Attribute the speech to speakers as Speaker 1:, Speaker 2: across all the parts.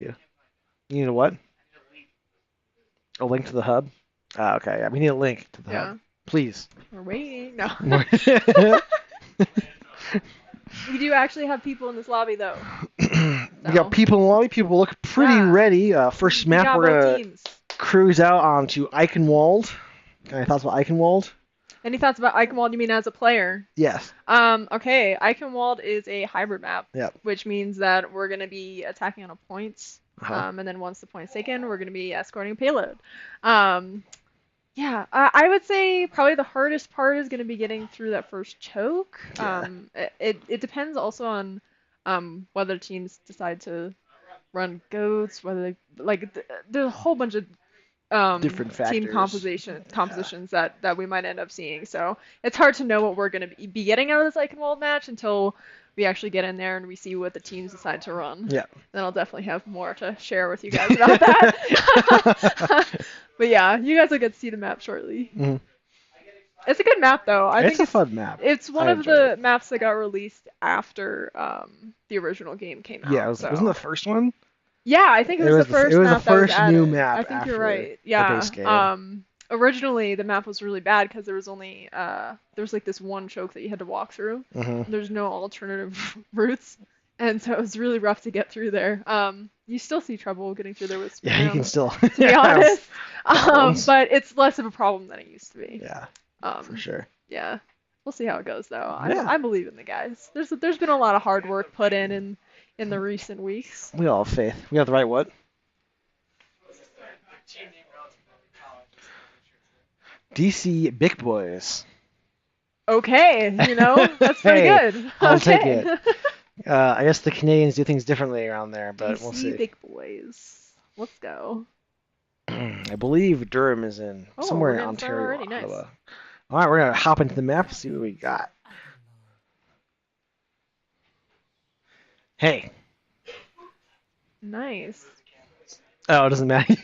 Speaker 1: Yeah. You need a what? A link to the hub? Ah, okay. Yeah, we need a link to the
Speaker 2: Yeah.
Speaker 1: hub. Please.
Speaker 2: We're waiting. No.
Speaker 1: More-
Speaker 2: We do actually have people in this lobby though.
Speaker 1: We got
Speaker 2: So
Speaker 1: people in the lobby. People look pretty
Speaker 2: yeah,
Speaker 1: ready.
Speaker 2: we,
Speaker 1: First
Speaker 2: we
Speaker 1: map,
Speaker 2: got
Speaker 1: we're
Speaker 2: both
Speaker 1: gonna
Speaker 2: teams.
Speaker 1: cruise out onto Eichenwald. Any thoughts about Eichenwald?
Speaker 2: Any thoughts about Eichenwald? You mean as a player?
Speaker 1: Yes.
Speaker 2: Okay, Eichenwald is a hybrid map,
Speaker 1: Yep.
Speaker 2: which means that we're gonna be attacking on a points,
Speaker 1: Uh-huh.
Speaker 2: and then once the point's taken, we're gonna be escorting payload. Um, yeah, I would say probably the hardest part is gonna be getting through that first choke.
Speaker 1: Yeah.
Speaker 2: It depends also on whether teams decide to run goats, whether they like there's a whole bunch of
Speaker 1: Different
Speaker 2: team
Speaker 1: factors. Yeah.
Speaker 2: compositions that we might end up seeing. So it's hard to know what we're going to be getting out of this Eichenwald match until we actually get in there and we see what the teams decide to run.
Speaker 1: Yeah.
Speaker 2: Then I'll definitely have more to share with you guys about that. But yeah, you guys will get to see the map shortly.
Speaker 1: Mhm.
Speaker 2: It's a good map though. I
Speaker 1: It's
Speaker 2: think
Speaker 1: a fun map.
Speaker 2: it's one
Speaker 1: I
Speaker 2: of
Speaker 1: enjoy it.
Speaker 2: the maps that got released after the original game came
Speaker 1: Yeah,
Speaker 2: out.
Speaker 1: wasn't the
Speaker 2: So
Speaker 1: first one?
Speaker 2: yeah, I think it
Speaker 1: It
Speaker 2: was the
Speaker 1: was it
Speaker 2: first
Speaker 1: was the
Speaker 2: map that was
Speaker 1: first new
Speaker 2: added.
Speaker 1: map
Speaker 2: I think you're
Speaker 1: after
Speaker 2: right.
Speaker 1: the
Speaker 2: Yeah.
Speaker 1: base game.
Speaker 2: Originally the map was really bad because there was only there was like this one choke that you had to walk through.
Speaker 1: Hmm.
Speaker 2: There's no alternative routes, and so it was really rough to get through there. You still see trouble getting through there with speed
Speaker 1: Yeah, you can
Speaker 2: rounds,
Speaker 1: still
Speaker 2: to be
Speaker 1: have
Speaker 2: honest.
Speaker 1: problems.
Speaker 2: But it's less of a problem than it used to be.
Speaker 1: Yeah, for
Speaker 2: Um,
Speaker 1: sure.
Speaker 2: yeah. We'll see how it goes though.
Speaker 1: Yeah,
Speaker 2: I believe in the guys. There's been a lot of hard work put in the recent weeks.
Speaker 1: we all have faith. We have the right what? DC Big Boys.
Speaker 2: Okay, that's pretty
Speaker 1: Hey,
Speaker 2: good.
Speaker 1: I'll take
Speaker 2: Okay.
Speaker 1: it. I guess the Canadians do things differently around there, but we'll
Speaker 2: DC
Speaker 1: see.
Speaker 2: big boys. Let's go.
Speaker 1: I believe Durham is in
Speaker 2: Oh,
Speaker 1: somewhere
Speaker 2: we're
Speaker 1: in
Speaker 2: getting started
Speaker 1: Ontario,
Speaker 2: already. Nice.
Speaker 1: Ottawa. All right, we're gonna hop into the map, see what we got. Hey.
Speaker 2: Nice.
Speaker 1: Oh, it doesn't matter.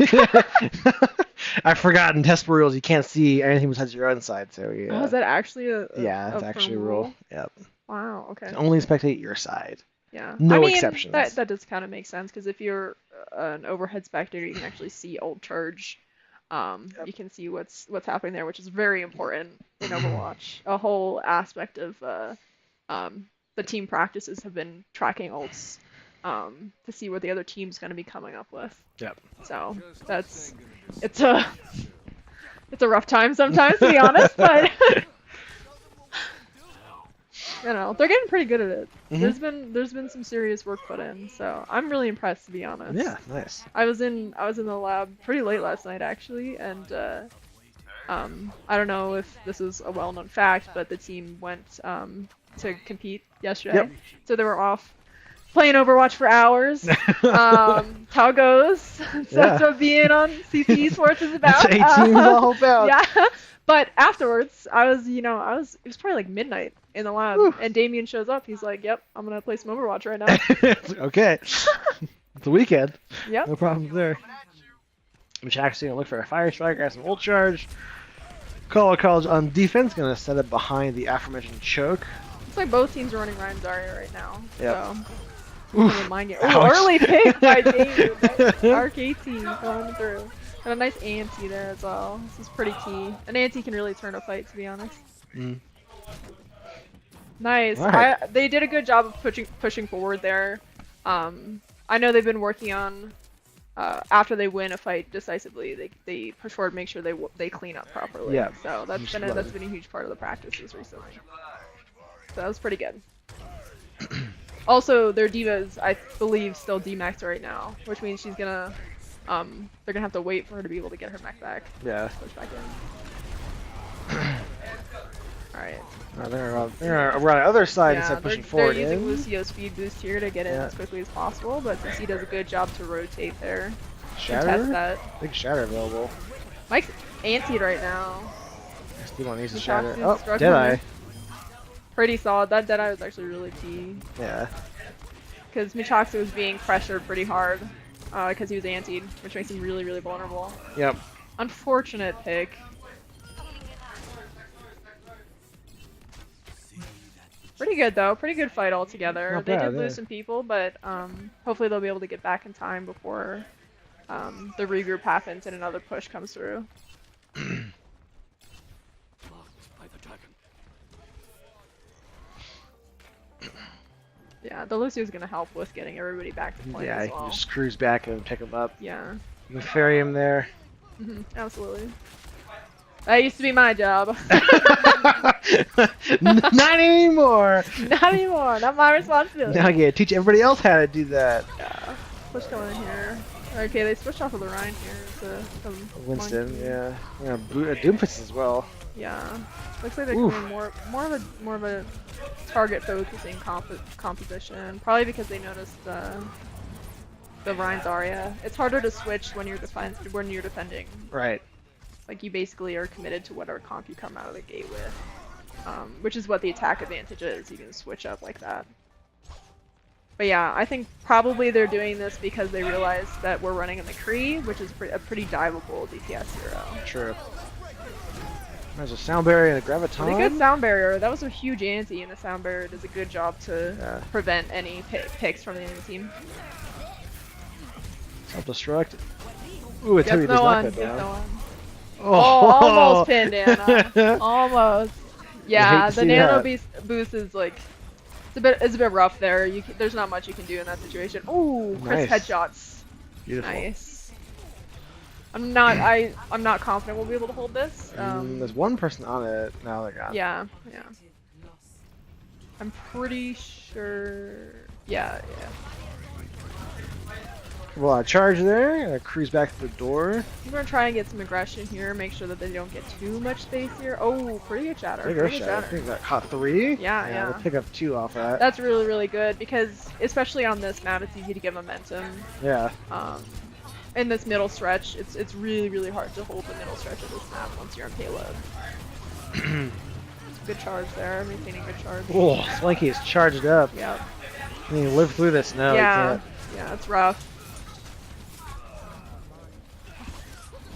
Speaker 1: I forgot in test rules you can't see anything besides your own side, so
Speaker 2: Oh, is
Speaker 1: yeah.
Speaker 2: that actually
Speaker 1: Yeah,
Speaker 2: a
Speaker 1: it's
Speaker 2: firm
Speaker 1: actually a rule.
Speaker 2: rule?
Speaker 1: Yep.
Speaker 2: Wow, okay.
Speaker 1: Can only spectate your side.
Speaker 2: Yeah. I
Speaker 1: No
Speaker 2: mean,
Speaker 1: exceptions.
Speaker 2: that does kind of make sense because if you're an overhead spectator, you can actually see old charge. You can see what's happening there, which is very important in Overwatch. A whole aspect of the team practices have been tracking ults to see what the other team's going to be coming up with.
Speaker 1: Yep.
Speaker 2: So that's it's a it's a rough time sometimes to be honest, but you know they're getting pretty good at it.
Speaker 1: Hmm.
Speaker 2: There's been some serious work put in, so I'm really impressed to be honest.
Speaker 1: Yeah, nice.
Speaker 2: I was in the lab pretty late last night actually, and I don't know if this is a well-known fact, but the team went to compete yesterday,
Speaker 1: Yep.
Speaker 2: so they were off playing Overwatch for hours. How it goes. So
Speaker 1: Yeah.
Speaker 2: that's what being on CC Esports is
Speaker 1: That's
Speaker 2: about.
Speaker 1: what 18 is all about.
Speaker 2: Yeah. But afterwards, it was probably like midnight in the lab,
Speaker 1: Whew.
Speaker 2: and Damien shows up. He's like, "Yep, I'm gonna play some Overwatch right now."
Speaker 1: Okay. It's a weekend.
Speaker 2: Yep.
Speaker 1: No problems there. Which actually gonna look for a fire strike, got some ult charge. College on defense, gonna set it behind the aforementioned choke.
Speaker 2: Looks like both teams are running Ryan Zarya right now.
Speaker 1: Yep.
Speaker 2: So,
Speaker 1: Oof.
Speaker 2: mind you.
Speaker 1: Ouch.
Speaker 2: Early pick by Damien. Nice arcade team going through. Got a nice anti there as well. This is pretty key. An anti can really turn a fight, to be honest.
Speaker 1: Mm.
Speaker 2: Nice.
Speaker 1: Alright.
Speaker 2: They did a good job of pushing forward there. I know they've been working on after they win a fight decisively, they push forward, make sure they clean up properly.
Speaker 1: Yeah.
Speaker 2: So that's been a huge part of the practices recently. So that was pretty good. Also, their divas, I believe, still D-maxed right now, which means she's gonna they're gonna have to wait for her to be able to get her mech back.
Speaker 1: Yeah.
Speaker 2: Push back in. All right.
Speaker 1: They're over on the other side
Speaker 2: Yeah,
Speaker 1: instead of pushing
Speaker 2: they're
Speaker 1: forward
Speaker 2: using
Speaker 1: in.
Speaker 2: Lucio's speed boost here to get in
Speaker 1: Yeah.
Speaker 2: as quickly as possible, but since he does a good job to rotate there, contest
Speaker 1: Shatter?
Speaker 2: that.
Speaker 1: Big shatter available.
Speaker 2: Mike's antied right now.
Speaker 1: Still don't use the
Speaker 2: Michax's
Speaker 1: shatter. Oh,
Speaker 2: struggling
Speaker 1: Deadeye.
Speaker 2: there. Pretty solid. That Deadeye was actually really key
Speaker 1: Yeah.
Speaker 2: because Michaxu was being pressured pretty hard because he was antied, which makes him really, really vulnerable.
Speaker 1: Yep.
Speaker 2: Unfortunate pick. Pretty good though. Pretty good fight altogether.
Speaker 1: Not
Speaker 2: They
Speaker 1: bad,
Speaker 2: did lose
Speaker 1: yeah.
Speaker 2: some people, but hopefully they'll be able to get back in time before the regroup happens and another push comes through. Yeah, the Lucio's gonna help with getting everybody back to play
Speaker 1: Yeah,
Speaker 2: as
Speaker 1: you
Speaker 2: well.
Speaker 1: can just cruise back and pick him up.
Speaker 2: Yeah.
Speaker 1: You can ferry him there.
Speaker 2: Absolutely. That used to be my job.
Speaker 1: Not anymore!
Speaker 2: Not anymore. Not my responsibility.
Speaker 1: Now I gotta teach everybody else how to do that.
Speaker 2: Yeah. Push going in here. Okay, they switched off of the Rhine here to
Speaker 1: Winston,
Speaker 2: Monkey.
Speaker 1: yeah. Doomfist as well.
Speaker 2: Yeah. Looks like they're
Speaker 1: Oof.
Speaker 2: coming more of a target focusing composition. Probably because they noticed the Rhine Zarya. It's harder to switch when you're defending.
Speaker 1: Right.
Speaker 2: Like you basically are committed to whatever comp you come out of the gate with, which is what the attack advantage is. You can switch up like that. But yeah, I think probably they're doing this because they realize that we're running in the McCree, which is a pretty diveable DPS hero.
Speaker 1: True. There's a sound barrier and a graviton.
Speaker 2: Really good sound barrier. That was a huge anti, and the sound barrier does a good job to prevent any picks from the enemy team.
Speaker 1: Self-destruct. Ooh, it's heavy.
Speaker 2: Gets no one.
Speaker 1: Gets
Speaker 2: Gets no one.
Speaker 1: Oh,
Speaker 2: Almost pinned Anna. Almost. Yeah,
Speaker 1: to
Speaker 2: the
Speaker 1: see
Speaker 2: nano
Speaker 1: that.
Speaker 2: boost is like it's a bit rough there. There's not much you can do in that situation. Ooh, Chris
Speaker 1: Nice.
Speaker 2: headshots.
Speaker 1: Beautiful.
Speaker 2: Nice. I'm not confident we'll be able to hold this.
Speaker 1: There's one person on it. Now they're gone.
Speaker 2: Yeah. I'm pretty sure. Yeah.
Speaker 1: Well, a charge there. Gonna cruise back to the door.
Speaker 2: I'm gonna try and get some aggression here. Make sure that they don't get too much space here. Oh, pretty good shatter.
Speaker 1: There
Speaker 2: Pretty
Speaker 1: goes
Speaker 2: good
Speaker 1: Shadow. I think that caught 3.
Speaker 2: Yeah.
Speaker 1: We'll pick up 2 off that.
Speaker 2: That's really, really good because, especially on this map, it's easy to get momentum.
Speaker 1: Yeah.
Speaker 2: In this middle stretch, it's really, really hard to hold the middle stretch of this map once you're on payload. Good charge there, maintaining good charge.
Speaker 1: Oh, Swanky is charged up.
Speaker 2: Yep.
Speaker 1: Can you live through this? No,
Speaker 2: Yeah.
Speaker 1: you
Speaker 2: Yeah, it's rough.
Speaker 1: can't.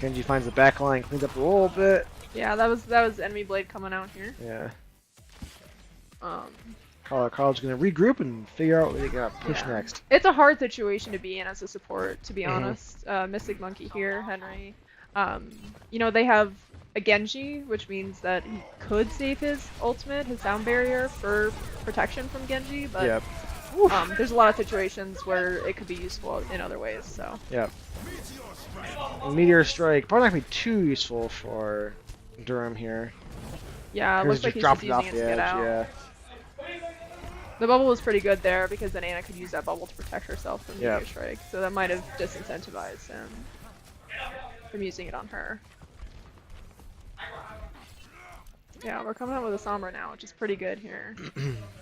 Speaker 1: Genji finds the back line, cleans up a little bit.
Speaker 2: Yeah, that was enemy blade coming out here.
Speaker 1: Yeah.
Speaker 2: Um.
Speaker 1: Carl's gonna regroup and figure out what they gotta push
Speaker 2: Yeah.
Speaker 1: next.
Speaker 2: It's a hard situation to be in as a support, to be honest. Mystic Monkey here, Henry. You know, they have a Genji, which means that he could save his ultimate, his sound barrier, for protection from Genji, but
Speaker 1: Yep.
Speaker 2: there's a lot of situations where it could be useful in other ways, so.
Speaker 1: Yep. Meteor Strike, probably not gonna be too useful for Durham here.
Speaker 2: Yeah, it
Speaker 1: Here's
Speaker 2: looks like he's
Speaker 1: dropped
Speaker 2: just
Speaker 1: it off
Speaker 2: using it
Speaker 1: the
Speaker 2: to get
Speaker 1: edge,
Speaker 2: out.
Speaker 1: yeah.
Speaker 2: The bubble was pretty good there because then Anna could use that bubble to protect herself from
Speaker 1: Yeah.
Speaker 2: Meteor Strike, so that might have disincentivized him from using it on her. Yeah, we're coming out with a Sombra now, which is pretty good here.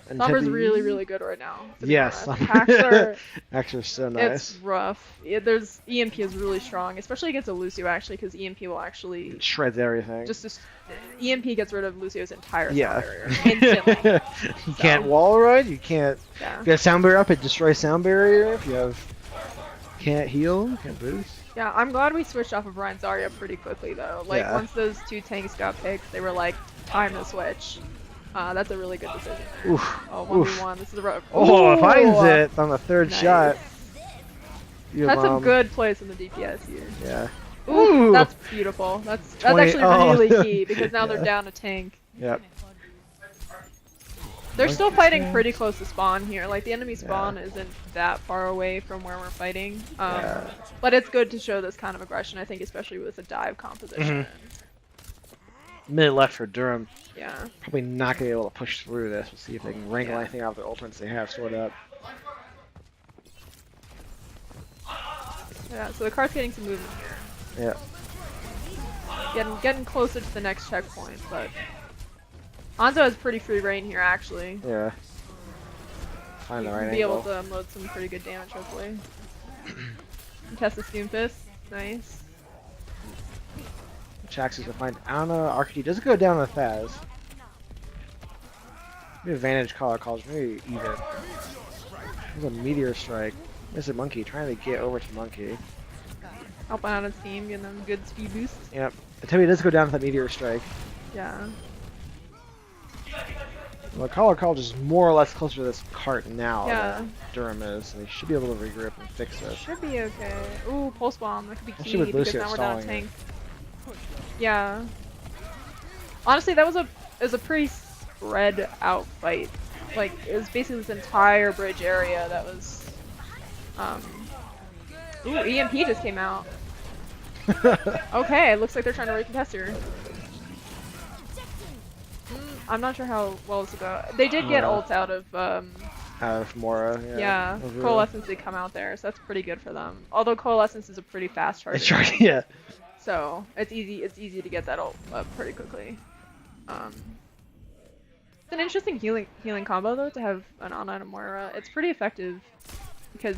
Speaker 1: And
Speaker 2: Sombra's
Speaker 1: Tibby-
Speaker 2: really, really good right now. to be
Speaker 1: Yes.
Speaker 2: honest. Hacks are,
Speaker 1: Actually, so nice.
Speaker 2: it's rough. There's EMP is really strong, especially against a Lucio actually, because EMP will actually
Speaker 1: It shreds everything.
Speaker 2: EMP gets rid of Lucio's entire sound
Speaker 1: Yeah.
Speaker 2: barrier instantly.
Speaker 1: You can't wall ride. You can't.
Speaker 2: Yeah.
Speaker 1: If you have sound barrier up, it destroys sound barrier. If you have can't heal, can't boost.
Speaker 2: Yeah, I'm glad we switched off of Ryan Zarya pretty quickly though. Like
Speaker 1: Yeah.
Speaker 2: once those 2 tanks got picked, they were like, time to switch. That's a really good decision there.
Speaker 1: Oof.
Speaker 2: Oh,
Speaker 1: Oof.
Speaker 2: 1v1. This is a rough.
Speaker 1: Oh, it finds
Speaker 2: Ooh!
Speaker 1: it on the 3rd
Speaker 2: Nice.
Speaker 1: shot. You
Speaker 2: That's
Speaker 1: mom.
Speaker 2: a good place in the DPS here.
Speaker 1: Yeah.
Speaker 2: Ooh,
Speaker 1: Ooh.
Speaker 2: that's beautiful. That's
Speaker 1: 20
Speaker 2: actually
Speaker 1: oh.
Speaker 2: really key because now
Speaker 1: Yeah.
Speaker 2: they're down a tank.
Speaker 1: Yep.
Speaker 2: They're still fighting pretty close to spawn here. Like the enemy spawn isn't that far away from where we're fighting. But it's good to show this kind of aggression, I think, especially with a dive composition.
Speaker 1: Minute left for Durham.
Speaker 2: Yeah.
Speaker 1: Probably not gonna be able to push through this. We'll see if they can wrangle
Speaker 2: Yeah.
Speaker 1: anything out of the ultimates they have stored up.
Speaker 2: Yeah, so the car's getting some movement here.
Speaker 1: Yeah.
Speaker 2: Getting closer to the next checkpoint, but Hanzo has pretty free reign here actually.
Speaker 1: Yeah. Find the right
Speaker 2: Be
Speaker 1: angle.
Speaker 2: able to unload some pretty good damage hopefully. Test the Doomfist. Nice.
Speaker 1: Jax is gonna find Anna. Arcady doesn't go down with Faz. Maybe advantage calls, maybe even. There's a meteor strike. There's a monkey trying to get over to monkey.
Speaker 2: Helping out his team, getting them good speed boosts.
Speaker 1: Yep. Tibby does go down with that meteor strike.
Speaker 2: Yeah.
Speaker 1: Well, College is more or less closer to this cart now
Speaker 2: Yeah.
Speaker 1: than Durham is, so they should be able to regroup and fix this.
Speaker 2: Should be okay. Ooh, pulse bomb. That could be
Speaker 1: Especially
Speaker 2: key
Speaker 1: with
Speaker 2: because
Speaker 1: Lucio
Speaker 2: now we're down a
Speaker 1: stalling
Speaker 2: tank. Yeah. Honestly, that was a pretty spread out fight. Like it was basically this entire bridge area that was. Ooh, EMP just came out. Okay, it looks like they're trying to recontest here. I'm not sure how well this will go. They did get ults out of
Speaker 1: Out of Mora,
Speaker 2: yeah, Coalescence did come out there, so that's pretty good for them. Although Coalescence is a pretty fast charge.
Speaker 1: It's right, yeah.
Speaker 2: So it's easy to get that ult up pretty quickly. It's an interesting healing combo though to have an Ana and a Moira. It's pretty effective because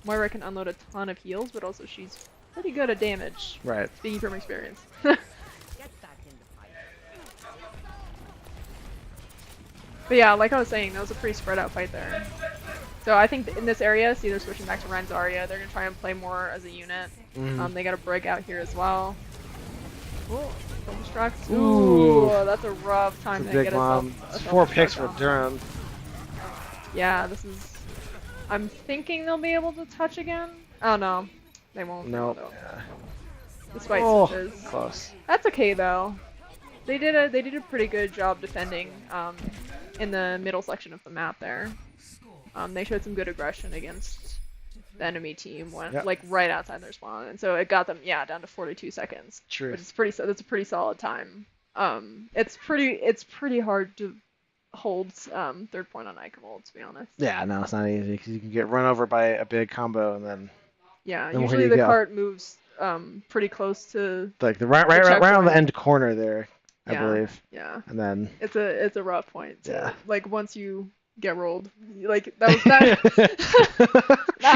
Speaker 2: Moira can unload a ton of heals, but also she's pretty good at damage.
Speaker 1: Right.
Speaker 2: Speaking from experience. But yeah, like I was saying, that was a pretty spread out fight there. So I think in this area, see they're switching back to Rein Zarya. They're gonna try and play more as a unit. They got a break out here as well. Oh, destructs. Ooh, that's a rough time to get
Speaker 1: bomb. It's 4 picks for Durham.
Speaker 2: Yeah, this is. I'm thinking they'll be able to touch again. Oh no, they won't.
Speaker 1: Nope.
Speaker 2: Yeah. Despite switches.
Speaker 1: Close.
Speaker 2: That's okay though. They did a pretty good job defending in the middle section of the map there. They showed some good aggression against the enemy team when like right outside their spawn, and so it got them down to 42 seconds.
Speaker 1: True.
Speaker 2: Which is that's a pretty solid time. It's pretty hard to hold third point on Icamol, to be honest.
Speaker 1: Yeah, no, it's not easy because you can get run over by a big combo and then.
Speaker 2: Yeah, usually the cart moves pretty close to
Speaker 1: like the right on the end corner there. I believe.
Speaker 2: Yeah.
Speaker 1: And then
Speaker 2: it's a rough point. So, like once you get rolled, like that was that.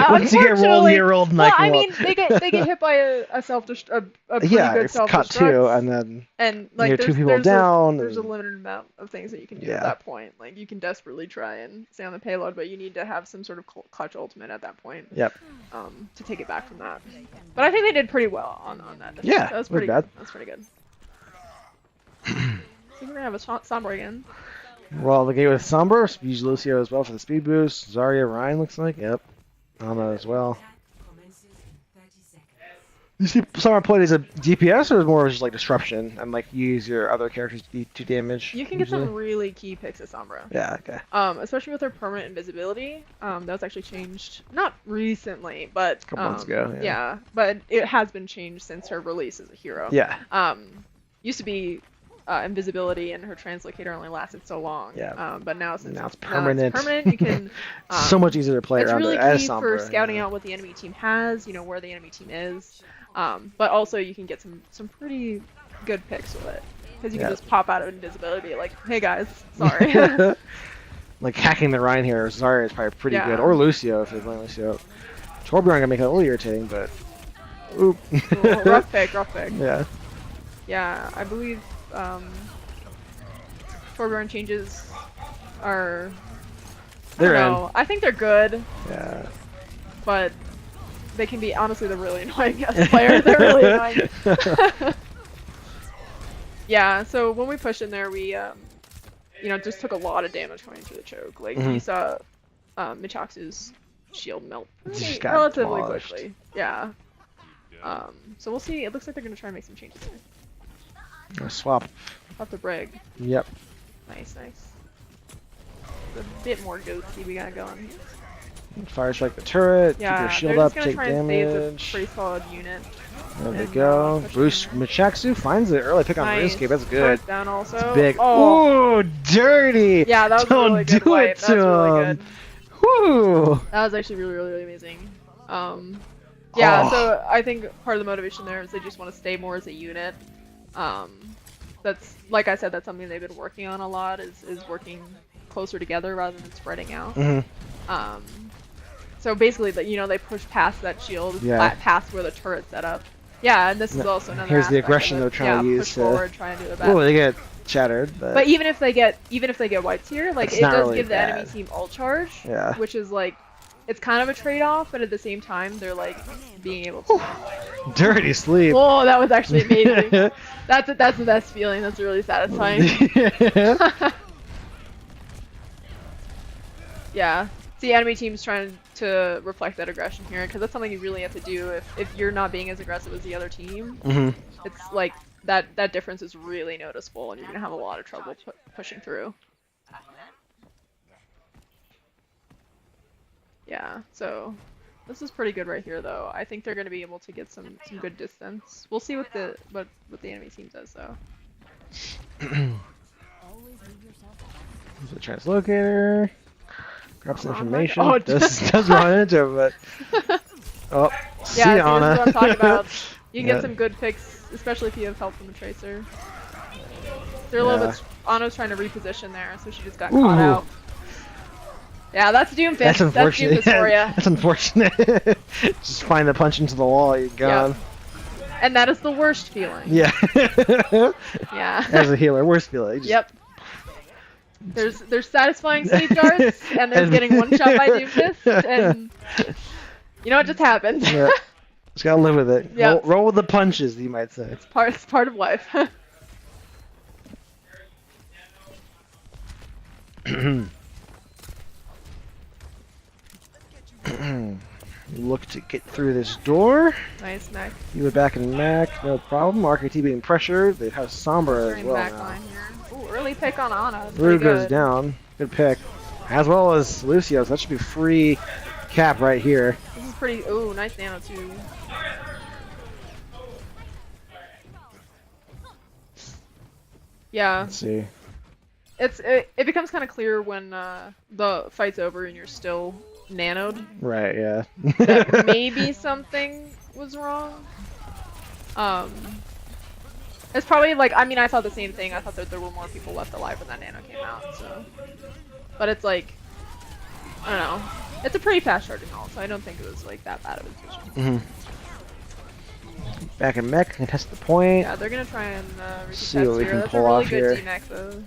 Speaker 1: Once you get rolled,
Speaker 2: well, I mean, they get hit by a pretty good self-destruct.
Speaker 1: cut too, and
Speaker 2: like
Speaker 1: you're 2 people down.
Speaker 2: There's a limited amount of things that you can do at that point. Like you can desperately try and stay on the payload, but you need to have some sort of clutch ultimate at that point.
Speaker 1: Yep.
Speaker 2: To take it back from that. But I think they did pretty well on that defense.
Speaker 1: Yeah,
Speaker 2: that was pretty good. That's pretty good. So we're gonna have a Sombra again.
Speaker 1: Well, the game with Sombra, use Lucio as well for the speed boost. Zarya, Ryan looks like, yep. Ana as well. You see Sombra played as a DPS or is more just like disruption and like use your other characters to damage?
Speaker 2: You can get some really key picks at Sombra.
Speaker 1: Yeah, okay.
Speaker 2: Especially with her permanent invisibility. That was actually changed not recently, but
Speaker 1: a couple months ago.
Speaker 2: Yeah, but it has been changed since her release as a hero.
Speaker 1: Yeah.
Speaker 2: Used to be invisibility and her translocator only lasted so long.
Speaker 1: Yeah.
Speaker 2: But now since
Speaker 1: it's permanent.
Speaker 2: You can.
Speaker 1: So much easier to play around
Speaker 2: really
Speaker 1: it as
Speaker 2: key
Speaker 1: Sombra.
Speaker 2: For scouting out what the enemy team has, where the enemy team is. But also you can get some pretty good picks with it because you can just pop out of invisibility like, hey guys, sorry.
Speaker 1: Like hacking the Rhine here, Zarya is probably pretty good, or Lucio if you're playing Lucio. Torbjorn gonna make it a little irritating, but oop.
Speaker 2: Rough pick.
Speaker 1: Yeah.
Speaker 2: Yeah, I believe Torbjorn changes are. I think they're good.
Speaker 1: Yeah.
Speaker 2: But they can be honestly they're really annoying as players. They're really annoying. Yeah, so when we pushed in there, we just took a lot of damage going through the choke. Like you saw Michaku's shield melt relatively quickly. Yeah. So we'll see. It looks like they're gonna try and make some changes here.
Speaker 1: Swap.
Speaker 2: Off the brig.
Speaker 1: Yep.
Speaker 2: Nice. A bit more ghosty we got going.
Speaker 1: Fire strike the turret, keep your shield up, take damage.
Speaker 2: It's a pretty solid unit.
Speaker 1: There we go. Bruce Michaku finds the early pick on RuneScape. That's good.
Speaker 2: First down also.
Speaker 1: It's big. Oh, dirty!
Speaker 2: Yeah, that was a really good wipe. That was really good.
Speaker 1: Whoo!
Speaker 2: That was actually really, really amazing. Yeah, so I think part of the motivation there is they just want to stay more as a unit. That's, like I said, that's something they've been working on a lot, is working closer together rather than spreading out. So basically, they push past that shield, past where the turret's set up. Yeah, and this is also another
Speaker 1: Here's the aggression they're trying to use.
Speaker 2: Push forward, try and do the best.
Speaker 1: Oh, they get shattered. But
Speaker 2: even if they get wiped here, like it does give the enemy team ult charge.
Speaker 1: Yeah.
Speaker 2: Which is like, it's kind of a trade-off, but at the same time, they're like being able to.
Speaker 1: Dirty sleep.
Speaker 2: Oh, that was actually amazing. That's the best feeling. That's really satisfying. Yeah. See, enemy team's trying to reflect that aggression here, because that's something you really have to do if you're not being as aggressive as the other team. It's like that difference is really noticeable, and you're gonna have a lot of trouble pushing through. Yeah. So this is pretty good right here, though. I think they're gonna be able to get some good distance. We'll see what the enemy team does, though.
Speaker 1: Use the translocator. Grab some information.
Speaker 2: Oh,
Speaker 1: does run into it, but oh, see
Speaker 2: yeah,
Speaker 1: Ana.
Speaker 2: this is what I'm talking about. You can get some good picks, especially if you have help from the tracer. They're a little bit. Ana's trying to reposition there, so she just got caught out. Yeah, that's Doomfist.
Speaker 1: That's unfortunate.
Speaker 2: That's Doomfist for ya.
Speaker 1: That's unfortunate. Just find the punch into the wall, you're gone.
Speaker 2: Yep. And that is the worst feeling.
Speaker 1: Yeah.
Speaker 2: Yeah.
Speaker 1: As a healer, worst feeling.
Speaker 2: Yep. There's satisfying sleep darts, and there's getting one shot by Doomfist, and you know what just happened.
Speaker 1: Yeah. Just gotta live with it.
Speaker 2: Yep.
Speaker 1: Roll with the punches, you might say.
Speaker 2: It's part of life.
Speaker 1: Look to get through this door.
Speaker 2: Nice, Mac.
Speaker 1: You were back in Mac, no problem. RKT being pressured. They have Sombra as well now.
Speaker 2: Ooh, early pick on Ana.
Speaker 1: Rue goes down. Good pick. As well as Lucio, so that should be free cap right here.
Speaker 2: This is pretty. Ooh, nice nano too. Yeah.
Speaker 1: Let's see.
Speaker 2: It becomes kind of clear when the fight's over and you're still nanoed.
Speaker 1: Right, yeah.
Speaker 2: That maybe something was wrong. It's probably like, I mean, I thought the same thing. I thought that there were more people left alive when that nano came out, so. But it's like, I don't know. It's a pretty fast charging ult, so I don't think it was like that bad of a decision.
Speaker 1: Back in mech, contest the point.
Speaker 2: Yeah, they're gonna try and
Speaker 1: see what we can
Speaker 2: That's
Speaker 1: pull
Speaker 2: a really
Speaker 1: off
Speaker 2: good
Speaker 1: here.
Speaker 2: D-mech though.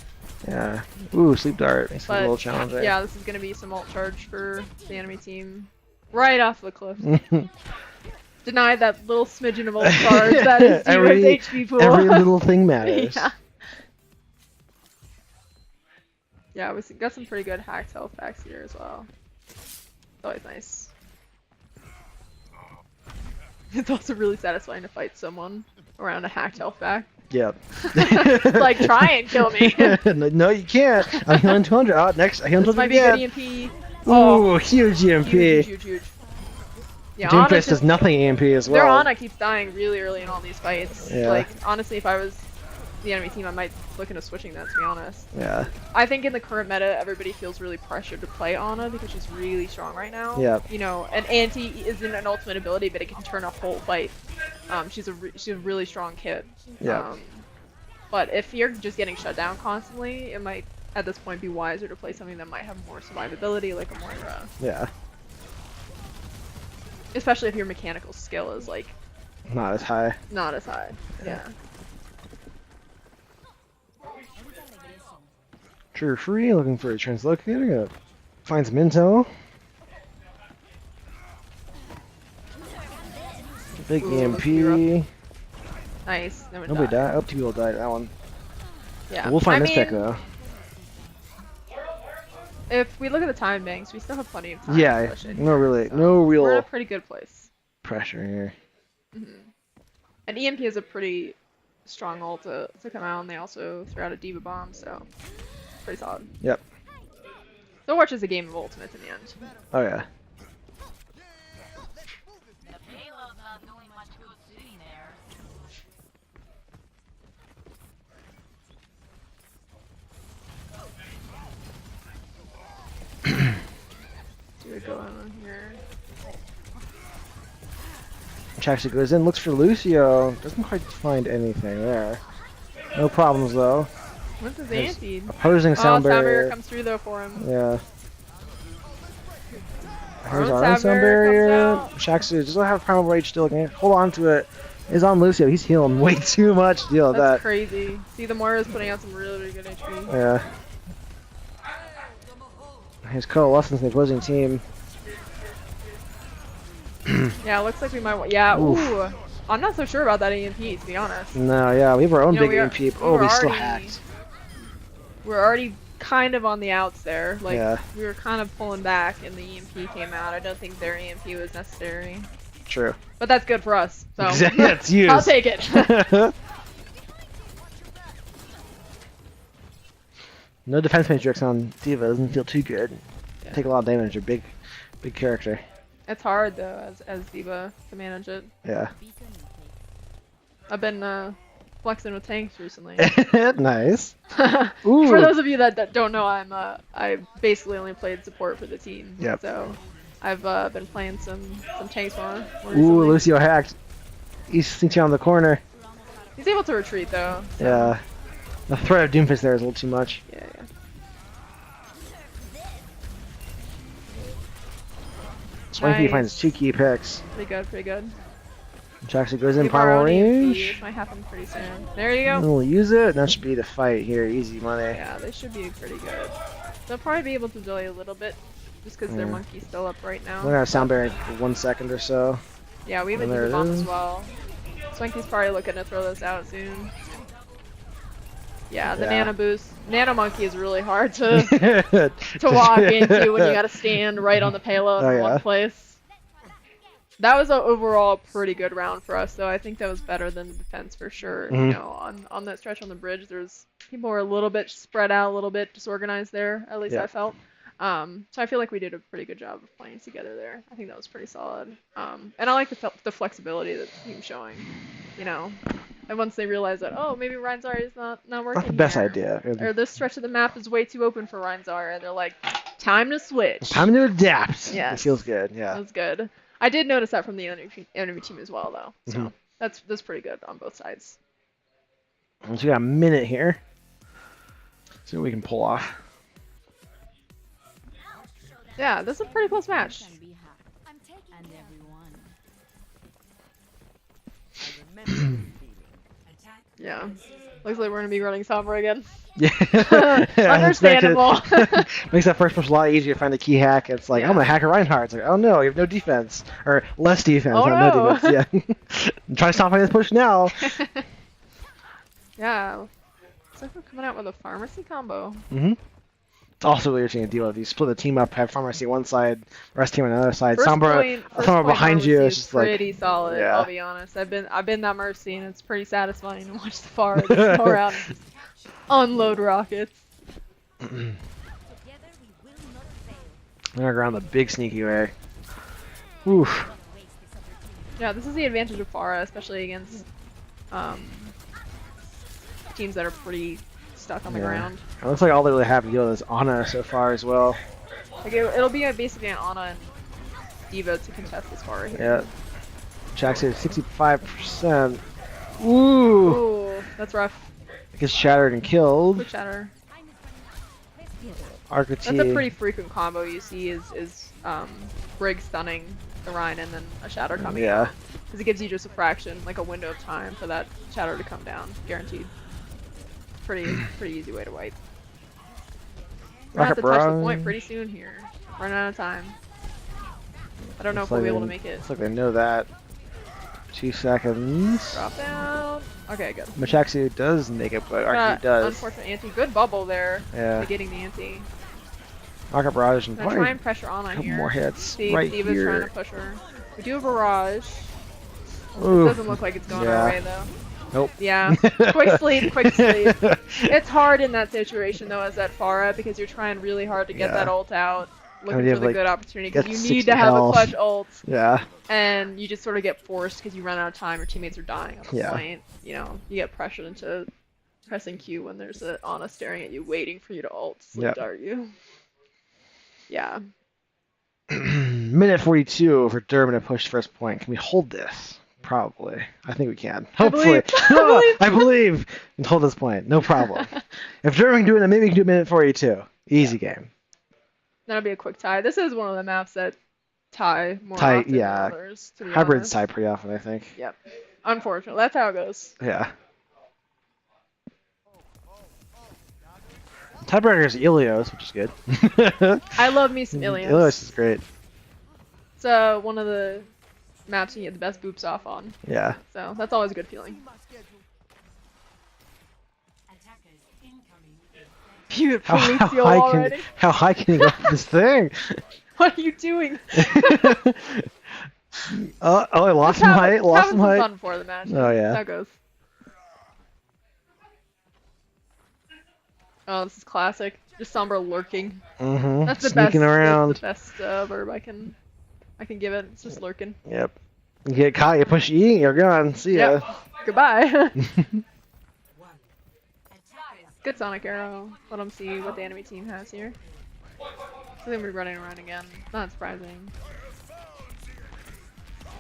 Speaker 1: Yeah. Ooh, sleep dart. Makes it a little challenging.
Speaker 2: Yeah, this is gonna be some ult charge for the enemy team. Right off the cliff. Deny that little smidgen of ult charge that is Durham's HP pool.
Speaker 1: Every little thing matters.
Speaker 2: Yeah. Yeah, we got some pretty good hacked health packs here as well. It's always nice. It's also really satisfying to fight someone around a hacked health pack.
Speaker 1: Yep.
Speaker 2: Like, try and kill me.
Speaker 1: No, you can't. I'm healing 200. Oh, next, I heal 200
Speaker 2: This might be a
Speaker 1: again.
Speaker 2: good EMP.
Speaker 1: Ooh, huge EMP.
Speaker 2: Huge. Yeah,
Speaker 1: Doomfist does nothing EMP as well.
Speaker 2: Their Ana keeps dying really early in all these fights.
Speaker 1: Yeah.
Speaker 2: Like, honestly, if I was the enemy team, I might look into switching that, to be honest.
Speaker 1: Yeah.
Speaker 2: I think in the current meta, everybody feels really pressured to play Ana because she's really strong right now.
Speaker 1: Yeah.
Speaker 2: You know, an anti isn't an ultimate ability, but it can turn a whole fight. She's a really strong kid.
Speaker 1: Yeah.
Speaker 2: But if you're just getting shut down constantly, it might, at this point, be wiser to play something that might have more survivability, like a Moira.
Speaker 1: Yeah.
Speaker 2: Especially if your mechanical skill is, like...
Speaker 1: Not as high.
Speaker 2: Not as high, yeah.
Speaker 1: Trigger free, looking for a translocator. Gotta find some intel. Big EMP.
Speaker 2: Nice.
Speaker 1: Nobody died. Oh, 2 people died. That one.
Speaker 2: Yeah.
Speaker 1: We'll find this pick though.
Speaker 2: If we look at the time banks, we still have plenty of time.
Speaker 1: Yeah. No real.
Speaker 2: We're in a pretty good place.
Speaker 1: Pressure here.
Speaker 2: And EMP is a pretty strong ult to come out, and they also throw out a Diva bomb, so pretty solid.
Speaker 1: Yep.
Speaker 2: Overwatch is a game of ultimates in the end.
Speaker 1: Oh yeah.
Speaker 2: See what's going on here.
Speaker 1: Actually goes in, looks for Lucio. Doesn't quite find anything there. No problems though.
Speaker 2: What's his anti?
Speaker 1: Opposing sound barrier
Speaker 2: comes through though for him.
Speaker 1: Yeah. Here's
Speaker 2: Our
Speaker 1: our
Speaker 2: own
Speaker 1: sound barrier. Shaxu doesn't have primal rage still. Can hold on to it. Is on Lucio. He's healing way too much to deal with that.
Speaker 2: That's crazy. See, the Moira is putting out some really good HP.
Speaker 1: Yeah. His coalescence in the opposing team.
Speaker 2: Yeah, it looks like we might. Yeah, ooh. I'm not so sure about that EMP, to be honest.
Speaker 1: No, yeah, we have our own big EMP. Oh, we still
Speaker 2: already,
Speaker 1: hacked.
Speaker 2: We're already kind of on the outs there. Like,
Speaker 1: Yeah.
Speaker 2: we were kind of pulling back and the EMP came out. I don't think their EMP was necessary.
Speaker 1: True.
Speaker 2: But that's good for us, so
Speaker 1: Exactly. That's used.
Speaker 2: I'll take it.
Speaker 1: No defense matrix on D.Va doesn't feel too good.
Speaker 2: Yeah.
Speaker 1: Take a lot of damage. You're big character.
Speaker 2: It's hard, though, as D.Va, to manage it.
Speaker 1: Yeah.
Speaker 2: I've been flexing with tanks recently.
Speaker 1: Nice.
Speaker 2: For
Speaker 1: Ooh.
Speaker 2: those of you that don't know, I basically only played support for the team.
Speaker 1: Yep.
Speaker 2: So I've been playing some tanks more
Speaker 1: Ooh,
Speaker 2: recently.
Speaker 1: Lucio hacked. He's sneaking on the corner.
Speaker 2: He's able to retreat though. So.
Speaker 1: Yeah. The threat of Doomfist there is a little too much.
Speaker 2: Yeah.
Speaker 1: Swanky
Speaker 2: Nice.
Speaker 1: finds 2 key picks.
Speaker 2: Pretty good.
Speaker 1: Which actually goes in
Speaker 2: Give our
Speaker 1: primal
Speaker 2: own EMP,
Speaker 1: range.
Speaker 2: which might happen pretty soon. There you go.
Speaker 1: We'll use it. That should be the fight here. Easy money.
Speaker 2: Yeah, they should be pretty good. They'll probably be able to delay a little bit, just because their
Speaker 1: Yeah.
Speaker 2: monkey's still up right now.
Speaker 1: We're gonna have sound barrier for 1 second or so.
Speaker 2: Yeah, we have a
Speaker 1: And there
Speaker 2: D.Va
Speaker 1: it
Speaker 2: bomb as
Speaker 1: is.
Speaker 2: well. Swanky's probably looking to throw this out soon. Yeah, the
Speaker 1: Yeah.
Speaker 2: nano boost. Nano monkey is really hard to walk into when you gotta stand right on the payload
Speaker 1: Oh,
Speaker 2: in
Speaker 1: yeah.
Speaker 2: one place. That was an overall pretty good round for us, though. I think that was better than the defense for sure.
Speaker 1: Mhm.
Speaker 2: You know, on that stretch on the bridge, there's people were a little bit spread out, a little bit disorganized there. At least
Speaker 1: Yeah.
Speaker 2: I felt. So I feel like we did a pretty good job of playing together there. I think that was pretty solid. And I like the flexibility that the team's showing. You know, and once they realize that, oh, maybe Reinzar is not working
Speaker 1: Not the best
Speaker 2: here,
Speaker 1: idea.
Speaker 2: or this stretch of the map is way too open for Reinzar, and they're like, time to switch.
Speaker 1: Time to adapt.
Speaker 2: Yes.
Speaker 1: It feels good.
Speaker 2: That
Speaker 1: Yeah.
Speaker 2: was good. I did notice that from the enemy team as well, though. So
Speaker 1: Mhm.
Speaker 2: that's pretty good on both sides.
Speaker 1: So we got a minute here. See what we can pull off.
Speaker 2: Yeah, this is a pretty close match. Yeah. Looks like we're gonna be running Sombra again.
Speaker 1: Yeah.
Speaker 2: Understandable.
Speaker 1: Makes that first push a lot easier to find the key hack. It's like,
Speaker 2: Yeah.
Speaker 1: I'm gonna hack a Reinhardt. It's like, oh no, you have no defense. Or less defense,
Speaker 2: Oh,
Speaker 1: not no
Speaker 2: no.
Speaker 1: defense. Yeah. Try stopping this push now.
Speaker 2: Yeah. Looks like we're coming out with a pharmacy combo.
Speaker 1: Mm-hmm. It's also really interesting to deal with. You split the team up, have pharmacy one side, rest team on the other side.
Speaker 2: First
Speaker 1: Sombra
Speaker 2: point
Speaker 1: behind you.
Speaker 2: pharmacy
Speaker 1: It's
Speaker 2: is
Speaker 1: just like,
Speaker 2: pretty solid.
Speaker 1: yeah.
Speaker 2: I'll be honest. I've been that Mercy, and it's pretty satisfying to watch the far just go around and just unload rockets.
Speaker 1: they're around the big sneaky way. Oof.
Speaker 2: Yeah, this is the advantage of Pharah, especially against teams that are pretty stuck on the
Speaker 1: Yeah.
Speaker 2: ground.
Speaker 1: It looks like all they really have to deal with is Ana so far as well.
Speaker 2: Like it'll be basically an Ana and D.Va to contest this far here.
Speaker 1: Yeah. Jack's at 65%. Ooh.
Speaker 2: Ooh, that's rough.
Speaker 1: Gets shattered and killed.
Speaker 2: Quick shatter.
Speaker 1: Arca T.
Speaker 2: That's a pretty frequent combo you see is Brig stunning the Rhine and then a shatter coming
Speaker 1: Yeah.
Speaker 2: out. Because it gives you just a fraction, like a window of time for that shatter to come down, guaranteed. Pretty easy way to wipe. We're gonna have to touch the point pretty soon here. Running out of time. I don't know if we'll be able to make it.
Speaker 1: Looks like they know that. 2 seconds.
Speaker 2: Drop down. Okay, good.
Speaker 1: Machaxu does make it, but Arca does.
Speaker 2: Unfortunate anti. Good bubble there.
Speaker 1: Yeah.
Speaker 2: Getting the anti.
Speaker 1: Arca Barrage and
Speaker 2: Gonna try
Speaker 1: probably
Speaker 2: and pressure on
Speaker 1: a couple
Speaker 2: here.
Speaker 1: more hits
Speaker 2: See,
Speaker 1: right
Speaker 2: D.Va's trying
Speaker 1: here.
Speaker 2: to push her. We do a barrage.
Speaker 1: Ooh.
Speaker 2: It doesn't look like it's going
Speaker 1: Yeah.
Speaker 2: our way though.
Speaker 1: Nope.
Speaker 2: Yeah. Quick sleep, quick sleep. It's hard in that situation though as that Pharah because you're trying really hard to get
Speaker 1: Yeah.
Speaker 2: that ult out. Looking
Speaker 1: you
Speaker 2: for
Speaker 1: have,
Speaker 2: the
Speaker 1: like,
Speaker 2: good opportunity because
Speaker 1: get
Speaker 2: you
Speaker 1: 60
Speaker 2: need to have
Speaker 1: health.
Speaker 2: a clutch ult
Speaker 1: Yeah.
Speaker 2: and you just sort of get forced because you run out of time. Your teammates are dying on the
Speaker 1: Yeah.
Speaker 2: point. You know, you get pressured into pressing Q when there's a Ana staring at you, waiting for you to ult, sleep
Speaker 1: Yep.
Speaker 2: dart you. Yeah.
Speaker 1: Minute 42 for Durham to push first point. Can we hold this? Probably. I think we can.
Speaker 2: I
Speaker 1: Hopefully.
Speaker 2: believe-
Speaker 1: I believe. And hold this point. No problem. If Durham can do it, then maybe we can do minute 42. Easy game.
Speaker 2: That'll be a quick tie. This is one of the maps that tie more
Speaker 1: Tie-
Speaker 2: often
Speaker 1: yeah.
Speaker 2: than others, to be
Speaker 1: Hybrids
Speaker 2: honest.
Speaker 1: tie pretty often, I think.
Speaker 2: Yep. Unfortunately, that's how it goes.
Speaker 1: Yeah. Tiebreaker is Ilios, which is good.
Speaker 2: I love me some Ilios.
Speaker 1: Ilios is great.
Speaker 2: It's one of the maps you get the best boops off on.
Speaker 1: Yeah.
Speaker 2: So that's always a good feeling. You police seal already?
Speaker 1: How high can you go up this thing?
Speaker 2: What are you doing?
Speaker 1: Oh, I lost some height. Lost some
Speaker 2: having
Speaker 1: height.
Speaker 2: fun before the match.
Speaker 1: Oh, yeah.
Speaker 2: That's how it goes. Oh, this is classic. Just Sombra lurking.
Speaker 1: Mm-hmm.
Speaker 2: That's the
Speaker 1: Sneaking
Speaker 2: best.
Speaker 1: around.
Speaker 2: That's the best verb I can give it. It's just lurking.
Speaker 1: Yep. You get caught, you push E, you're gone. See ya.
Speaker 2: Yep. Goodbye. Good Sonic Arrow. Let them see what the enemy team has here. So they'll be running around again. Not surprising.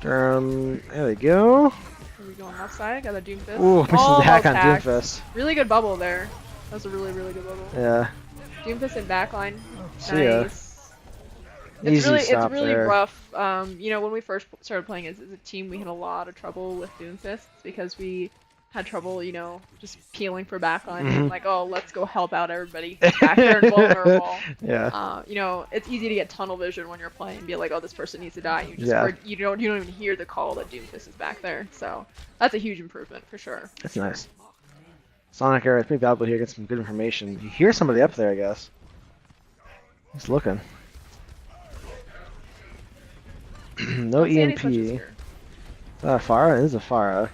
Speaker 1: Durham, there we go.
Speaker 2: Are we going left side? Got a Doomfist.
Speaker 1: Ooh, misses the hack on
Speaker 2: tax.
Speaker 1: Doomfist.
Speaker 2: Really good bubble there. That was a really, really good bubble.
Speaker 1: Yeah.
Speaker 2: Doomfist in backline.
Speaker 1: See ya.
Speaker 2: Nice.
Speaker 1: Easy
Speaker 2: It's
Speaker 1: stop
Speaker 2: really
Speaker 1: there.
Speaker 2: rough. You know, when we first started playing as a team, we had a lot of trouble with Doomfists because we had trouble, you know, just peeling for backline.
Speaker 1: Mhm.
Speaker 2: Like, oh, let's go help out everybody back there and vulnerable.
Speaker 1: Yeah.
Speaker 2: You know, it's easy to get tunnel vision when you're playing and be like, oh, this person needs to die. You just
Speaker 1: Yeah.
Speaker 2: you don't even hear the call that Doomfist is back there. So that's a huge improvement for sure.
Speaker 1: That's nice. Sonic Arrow, it's pretty valuable here. Get some good information. You hear somebody up there, I guess. He's looking. No
Speaker 2: Don't see any
Speaker 1: EMP.
Speaker 2: switches
Speaker 1: Is
Speaker 2: here.
Speaker 1: that a Pharah? It is a Pharah.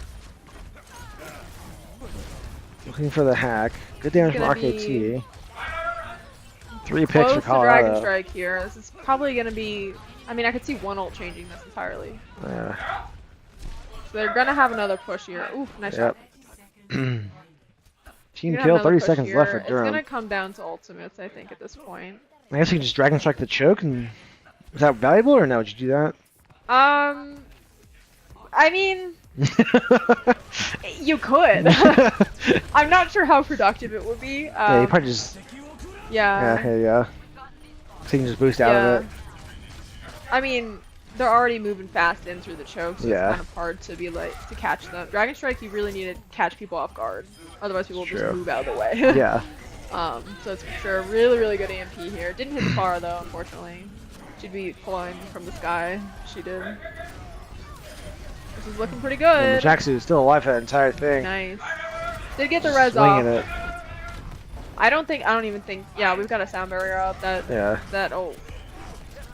Speaker 1: Looking for the hack. Good damage from
Speaker 2: Gonna
Speaker 1: RKT.
Speaker 2: be
Speaker 1: 3 picks for
Speaker 2: Close to Dragon
Speaker 1: Colorado.
Speaker 2: Strike here. This is probably gonna be. I mean, I could see one ult changing this entirely.
Speaker 1: Yeah.
Speaker 2: So they're gonna have another push here. Ooh, nice
Speaker 1: Yep.
Speaker 2: shot.
Speaker 1: Team
Speaker 2: Gonna have
Speaker 1: kill,
Speaker 2: another
Speaker 1: 30
Speaker 2: push
Speaker 1: seconds
Speaker 2: here.
Speaker 1: left for
Speaker 2: It's
Speaker 1: Durham.
Speaker 2: gonna come down to ultimates, I think, at this point.
Speaker 1: I guess you can just Dragon Strike the choke and... Is that valuable or no? Would you do that?
Speaker 2: I mean, you could. I'm not sure how productive it would be.
Speaker 1: Yeah, you probably just... Yeah,
Speaker 2: Yeah.
Speaker 1: here you go. So you can just boost out
Speaker 2: Yeah.
Speaker 1: of it.
Speaker 2: I mean, they're already moving fast in through the choke, so
Speaker 1: Yeah.
Speaker 2: it's kind of hard to be like to catch them. Dragon Strike, you really need to catch people off guard, otherwise people will
Speaker 1: True.
Speaker 2: just move out of the way.
Speaker 1: Yeah.
Speaker 2: So it's for sure really, really good EMP here. Didn't hit the bar though, unfortunately. She'd be flying from the sky. She did. This is looking pretty
Speaker 1: And
Speaker 2: good.
Speaker 1: Jaxu is still alive for that entire thing.
Speaker 2: Nice. Did get the res
Speaker 1: Swinging
Speaker 2: off.
Speaker 1: it.
Speaker 2: I don't even think. Yeah, we've got a sound barrier up.
Speaker 1: Yeah.
Speaker 2: Oh,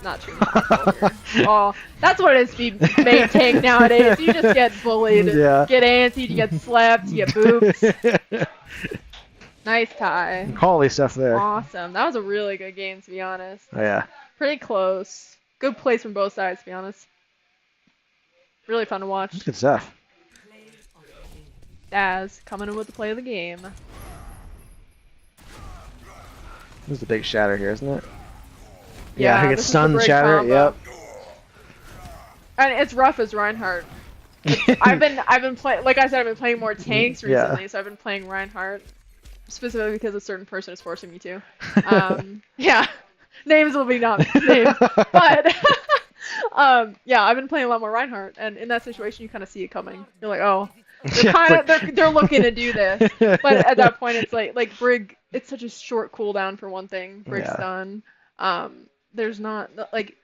Speaker 2: not too much here. Oh, that's what it is to be main tank nowadays. You just get bullied,
Speaker 1: Yeah.
Speaker 2: get antsy, you get slapped, you get booped. Nice tie.
Speaker 1: Quality stuff there.
Speaker 2: Awesome. That was a really good game, to be honest.
Speaker 1: Oh, yeah.
Speaker 2: Pretty close. Good plays from both sides, to be honest. Really fun to watch.
Speaker 1: That's good stuff.
Speaker 2: Daz coming in with the play of the game.
Speaker 1: This is the big shatter here, isn't it?
Speaker 2: Yeah,
Speaker 1: he
Speaker 2: this
Speaker 1: gets
Speaker 2: is the
Speaker 1: stunned,
Speaker 2: brig
Speaker 1: shatter.
Speaker 2: combo.
Speaker 1: Yep.
Speaker 2: And it's rough as Reinhardt. I've been playing, like I said, I've been playing more tanks
Speaker 1: Yeah.
Speaker 2: recently, so I've been playing Reinhardt specifically because a certain person is forcing me to. Yeah, names will be not named, but yeah, I've been playing a lot more Reinhardt, and in that situation, you kind of see it coming. You're like, oh, they're looking to do this, but at that point, it's like Brig. It's such a short cooldown for one thing. Brig's
Speaker 1: Yeah.
Speaker 2: stun. There's not like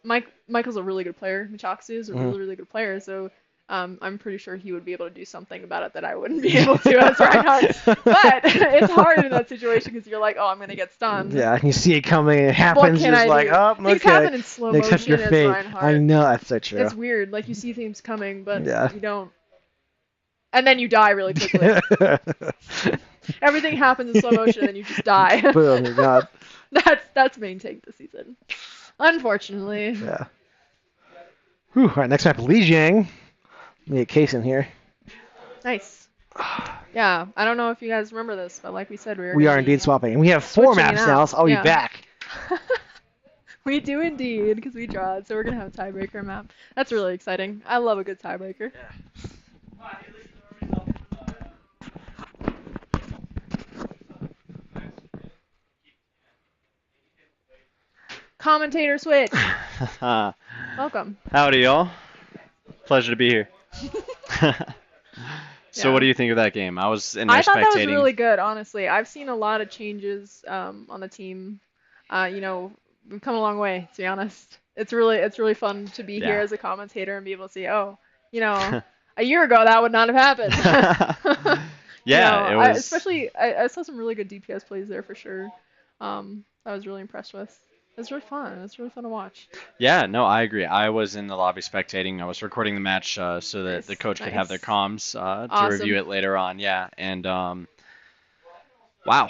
Speaker 2: Michael's a really good player. Michaksu is a really, really good player, so I'm pretty sure he would be able to do something about it that I wouldn't be able to as Reinhardt. But it's hard in that situation because you're like, oh, I'm gonna get stunned.
Speaker 1: Yeah, and you see it coming, it
Speaker 2: What
Speaker 1: happens,
Speaker 2: can
Speaker 1: just
Speaker 2: I
Speaker 1: like,
Speaker 2: do?
Speaker 1: oh,
Speaker 2: Things
Speaker 1: okay.
Speaker 2: happen in slow
Speaker 1: Accept
Speaker 2: motion
Speaker 1: your
Speaker 2: as
Speaker 1: fate.
Speaker 2: Reinhardt.
Speaker 1: I know, that's so true.
Speaker 2: It's weird. Like you see things coming, but
Speaker 1: Yeah.
Speaker 2: you don't. And then you die really quickly. Everything happens in slow motion, and then you just die.
Speaker 1: Boom, you're gone.
Speaker 2: That's main tank this season, unfortunately.
Speaker 1: Yeah. Whew, alright, next map, Lijiang. Let me get Case in here.
Speaker 2: Nice. Yeah, I don't know if you guys remember this, but like we said,
Speaker 1: We are indeed swapping. And we have 4
Speaker 2: switching it
Speaker 1: maps
Speaker 2: out.
Speaker 1: now, so I'll
Speaker 2: Yeah.
Speaker 1: be back.
Speaker 2: We do indeed, because we draw it, so we're gonna have a tiebreaker map. That's really exciting. I love a good tiebreaker. Commentator switch. Welcome.
Speaker 3: Howdy, y'all. Pleasure to be here. So,
Speaker 2: Yeah.
Speaker 3: what do you think of that game? I was in there
Speaker 2: I thought that was
Speaker 3: spectating.
Speaker 2: really good, honestly. I've seen a lot of changes on the team. You know, we've come a long way, to be honest. It's really fun to be here
Speaker 3: Yeah.
Speaker 2: as a commentator and be able to see, oh, you know, a year ago that would not have happened.
Speaker 3: Yeah,
Speaker 2: You
Speaker 3: it
Speaker 2: know,
Speaker 3: was.
Speaker 2: especially I saw some really good DPS plays there for sure. I was really impressed with. It was really fun. It was really fun to watch.
Speaker 3: Yeah, no, I agree. I was in the lobby spectating. I was recording the match so that the
Speaker 2: Nice,
Speaker 3: coach could have their
Speaker 2: nice.
Speaker 3: comms to
Speaker 2: Awesome.
Speaker 3: review it later on. Yeah, and wow.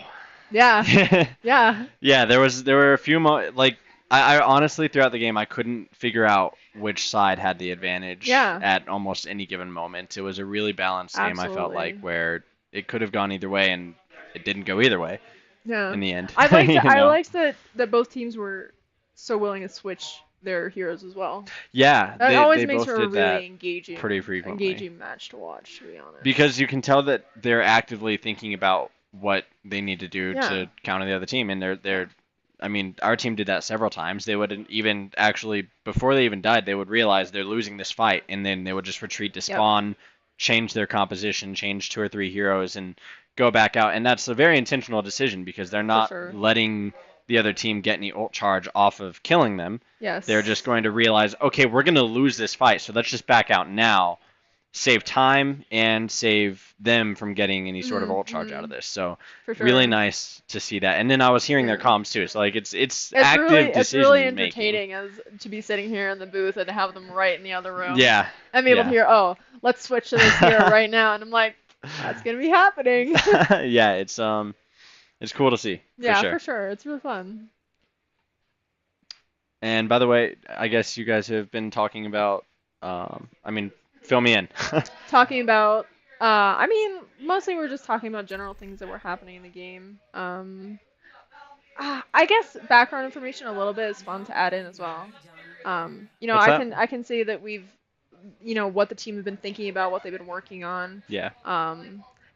Speaker 2: Yeah, yeah,
Speaker 3: Yeah, there were a few like I honestly throughout the game I couldn't figure out which side had the advantage
Speaker 2: yeah.
Speaker 3: at almost any given moment. It was a really balanced game I felt like
Speaker 2: Absolutely.
Speaker 3: where it could have gone either way and it didn't go either way
Speaker 2: Yeah.
Speaker 3: in the end.
Speaker 2: I liked
Speaker 3: You
Speaker 2: I
Speaker 3: know?
Speaker 2: liked that both teams were so willing to switch their heroes as well.
Speaker 3: Yeah,
Speaker 2: That
Speaker 3: they
Speaker 2: always makes
Speaker 3: both
Speaker 2: for a
Speaker 3: did that
Speaker 2: really engaging
Speaker 3: pretty frequently.
Speaker 2: engaging match to watch, to be honest.
Speaker 3: Because you can tell that they're actively thinking about what they need to do
Speaker 2: Yeah.
Speaker 3: to counter the other team, and they're I mean, our team did that several times. They would even actually, before they even died, they would realize they're losing this fight, and then they would just retreat to
Speaker 2: Yep.
Speaker 3: spawn, change their composition, change 2 or 3 heroes, and go back out. And that's a very intentional decision because they're not
Speaker 2: sure.
Speaker 3: letting the other team get any ult charge off of killing them.
Speaker 2: Yes.
Speaker 3: They're just going to realize, okay, we're going to lose this fight, so let's just back out now, save time, and save them from getting any sort of ult charge out of this. So
Speaker 2: For sure.
Speaker 3: really nice to see that. And then I was hearing their
Speaker 2: Yeah.
Speaker 3: comms too, so like it's
Speaker 2: It's
Speaker 3: active
Speaker 2: really
Speaker 3: decision
Speaker 2: it's really
Speaker 3: making.
Speaker 2: entertaining as to be sitting here in the booth and have them right in the other room.
Speaker 3: Yeah.
Speaker 2: And be able to
Speaker 3: yeah.
Speaker 2: hear, oh, let's switch to this hero right now, and I'm like, that's gonna be happening.
Speaker 3: Yeah, it's cool to see.
Speaker 2: Yeah,
Speaker 3: for sure.
Speaker 2: for sure. It's really fun.
Speaker 3: And by the way, I guess you guys have been talking about I mean, fill me in.
Speaker 2: Talking about, I mean, mostly we're just talking about general things that were happening in the game. I guess background information a little bit is fun to add in as well. You know,
Speaker 3: What's that?
Speaker 2: I can say that we've, you know, what the team have been thinking about, what they've been working on.
Speaker 3: Yeah.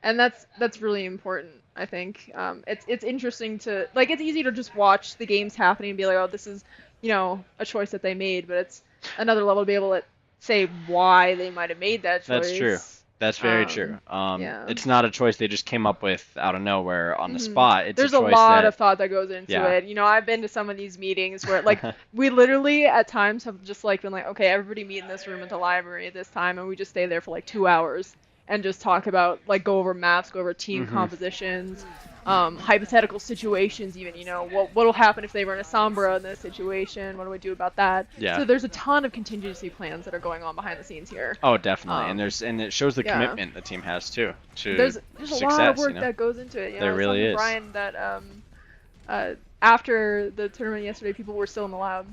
Speaker 2: And that's really important, I think. It's interesting to, like, it's easy to just watch the games happening and be like, oh, this is, you know, a choice that they made, but it's another level to be able to say why they might have made that choice.
Speaker 3: That's true. That's very true.
Speaker 2: Yeah.
Speaker 3: It's not a choice they just came up with out of nowhere on the spot. It's
Speaker 2: There's
Speaker 3: a
Speaker 2: a
Speaker 3: choice
Speaker 2: lot
Speaker 3: that,
Speaker 2: of thought that goes into
Speaker 3: Yeah.
Speaker 2: it. You know, I've been to some of these meetings where, like, we literally at times have just like been like, okay, everybody meet in this room at the library at this time, and we just stay there for like 2 hours and just talk about, like, go over maps, go over team compositions, hypothetical situations, even, you know, what'll happen if they run a Sombra in this situation? What do we do about that?
Speaker 3: Yeah.
Speaker 2: So there's a ton of contingency plans that are going on behind the scenes here.
Speaker 3: Oh, definitely. And it shows the
Speaker 2: yeah.
Speaker 3: commitment the team has too to
Speaker 2: There's
Speaker 3: success,
Speaker 2: a lot of work
Speaker 3: you know?
Speaker 2: that goes into it. You know,
Speaker 3: There
Speaker 2: I was
Speaker 3: really
Speaker 2: telling
Speaker 3: is.
Speaker 2: Brian that after the tournament yesterday, people were still in the lab.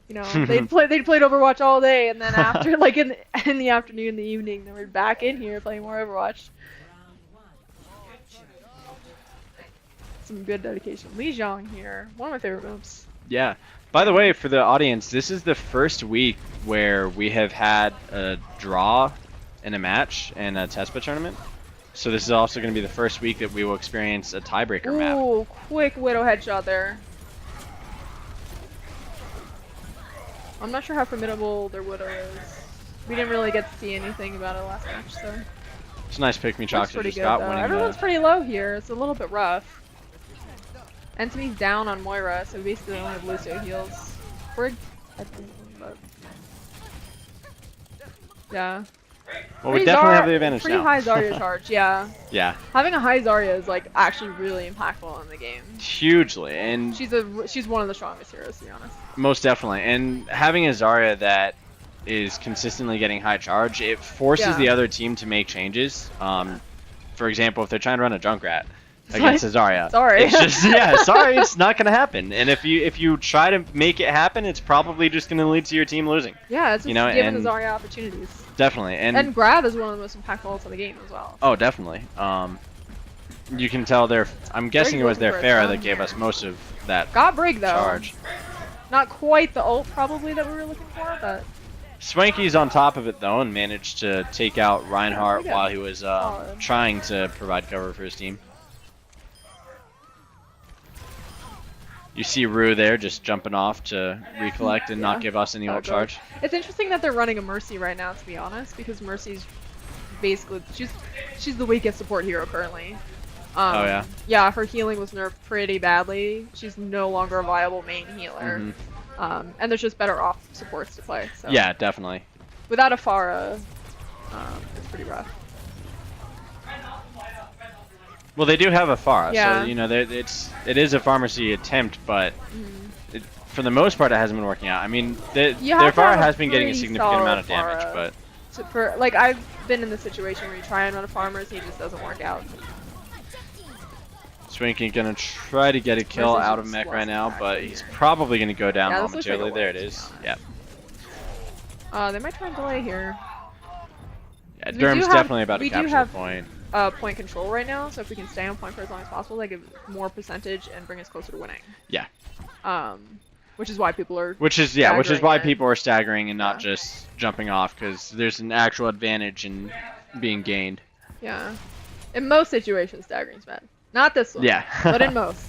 Speaker 2: You know, they'd played Overwatch all day, and then after, like, in the afternoon, the evening, they were back in here playing more Overwatch. Some good dedication. Li Zhang here, one of my favorite moves.
Speaker 3: Yeah. By the way, for the audience, this is the first week where we have had a draw in a match in a TESPA tournament. So this is also going to be the first week that we will experience a tiebreaker map.
Speaker 2: Ooh, quick Widow headshot there. I'm not sure how formidable their Widow is. We didn't really get to see anything about it last match, so.
Speaker 3: It's a nice pick me
Speaker 2: Looks
Speaker 3: chalks
Speaker 2: pretty
Speaker 3: just
Speaker 2: good,
Speaker 3: got
Speaker 2: though.
Speaker 3: winning
Speaker 2: Everyone's
Speaker 3: the...
Speaker 2: pretty low here. It's a little bit rough. Anthony's down on Moira, so basically only have Lucio heals. Brig, I think, but... Yeah.
Speaker 3: Well, we
Speaker 2: Pretty
Speaker 3: definitely
Speaker 2: Zarya-
Speaker 3: have the advantage
Speaker 2: pretty
Speaker 3: now.
Speaker 2: high Zarya charge, yeah.
Speaker 3: Yeah,
Speaker 2: Having a high Zarya is, like, actually really impactful in the game.
Speaker 3: hugely. And
Speaker 2: She's one of the strongest heroes, to be honest.
Speaker 3: most definitely. And having a Zarya that is consistently getting high charge, it forces
Speaker 2: Yeah.
Speaker 3: the other team to make changes. For example, if they're trying to run a Junkrat against a Zarya,
Speaker 2: Sorry.
Speaker 3: it's just sorry, it's not gonna happen. And if you try to make it happen, it's probably just gonna lead to your team losing.
Speaker 2: Yeah, it's just
Speaker 3: You know,
Speaker 2: giving
Speaker 3: and-
Speaker 2: the Zarya opportunities.
Speaker 3: Definitely.
Speaker 2: And Grab is one of the most impactful ults of the game as well.
Speaker 3: Oh, definitely. You can tell I'm guessing it was their
Speaker 2: looking for a
Speaker 3: Pharah
Speaker 2: stun
Speaker 3: that gave
Speaker 2: here.
Speaker 3: us most of that
Speaker 2: Got Brig though.
Speaker 3: charge.
Speaker 2: Not quite the ult probably that we were looking for, but
Speaker 3: Swanky's on top of it though and managed to take out Reinhardt
Speaker 2: pretty good.
Speaker 3: while he was
Speaker 2: Solid.
Speaker 3: trying to provide cover for his team. You see Rue there just jumping off to recollect and not
Speaker 2: Yeah.
Speaker 3: give us any
Speaker 2: Oh,
Speaker 3: ult
Speaker 2: good.
Speaker 3: charge.
Speaker 2: It's interesting that they're running a Mercy right now, to be honest, because Mercy's basically she's the weakest support hero currently.
Speaker 3: Oh, yeah?
Speaker 2: Yeah, her healing was nerfed pretty badly. She's no longer a viable main healer. And there's just better off supports to play. So
Speaker 3: Yeah, definitely.
Speaker 2: without a Pharah, it's pretty rough.
Speaker 3: Well, they do have a Pharah,
Speaker 2: Yeah.
Speaker 3: so you know it is a pharmacy attempt, but
Speaker 2: Mhm.
Speaker 3: for the most part, it hasn't been working out. I mean, their
Speaker 2: You have to
Speaker 3: Pharah
Speaker 2: have a
Speaker 3: has been getting a
Speaker 2: pretty
Speaker 3: significant amount of
Speaker 2: solid
Speaker 3: damage,
Speaker 2: Pharah.
Speaker 3: but
Speaker 2: For like, I've been in the situation where you try and run a farmers, he just doesn't work out.
Speaker 3: Swinky gonna try to get a kill
Speaker 2: Versus
Speaker 3: out of
Speaker 2: just
Speaker 3: Mech
Speaker 2: lost
Speaker 3: right now,
Speaker 2: back
Speaker 3: but
Speaker 2: here.
Speaker 3: he's probably gonna go down
Speaker 2: Yeah, this looks like a
Speaker 3: momentarily. There it
Speaker 2: win, to be
Speaker 3: is.
Speaker 2: honest.
Speaker 3: Yeah.
Speaker 2: They might try and delay here.
Speaker 3: Yeah,
Speaker 2: We
Speaker 3: Durham's
Speaker 2: do have-
Speaker 3: definitely about to
Speaker 2: we do
Speaker 3: capture
Speaker 2: have-
Speaker 3: the point.
Speaker 2: Point control right now, so if we can stay on point for as long as possible, they give more percentage and bring us closer to winning.
Speaker 3: Yeah.
Speaker 2: Which is why people are.
Speaker 3: Which is
Speaker 2: staggering
Speaker 3: why
Speaker 2: it.
Speaker 3: people are staggering and not
Speaker 2: Yeah.
Speaker 3: just jumping off, because there's an actual advantage in being gained.
Speaker 2: Yeah. In most situations, staggering's bad. Not this one.
Speaker 3: Yeah.
Speaker 2: But in most.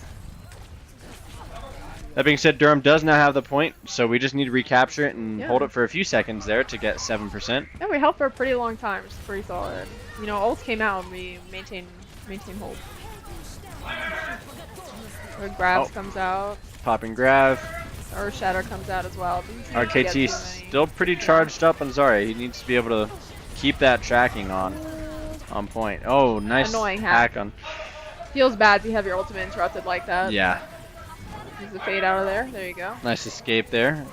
Speaker 3: That being said, Durham does now have the point, so we just need to recapture it and
Speaker 2: Yeah.
Speaker 3: hold it for a few seconds there to get 7%.
Speaker 2: Yeah, we held for a pretty long time, which is pretty solid. You know, ults came out and we maintain hold. The grabs
Speaker 3: Oh.
Speaker 2: comes out.
Speaker 3: Popping Grav.
Speaker 2: Or Shatter comes out as well. Doesn't seem to get
Speaker 3: RKT
Speaker 2: too many.
Speaker 3: still pretty charged up on Zarya. He needs to be able to keep that tracking on point. Oh, nice
Speaker 2: Annoying
Speaker 3: hack
Speaker 2: hack.
Speaker 3: on.
Speaker 2: Feels bad to have your ultimate interrupted like that.
Speaker 3: Yeah,
Speaker 2: Use the fade out of there. There you go.
Speaker 3: nice escape there.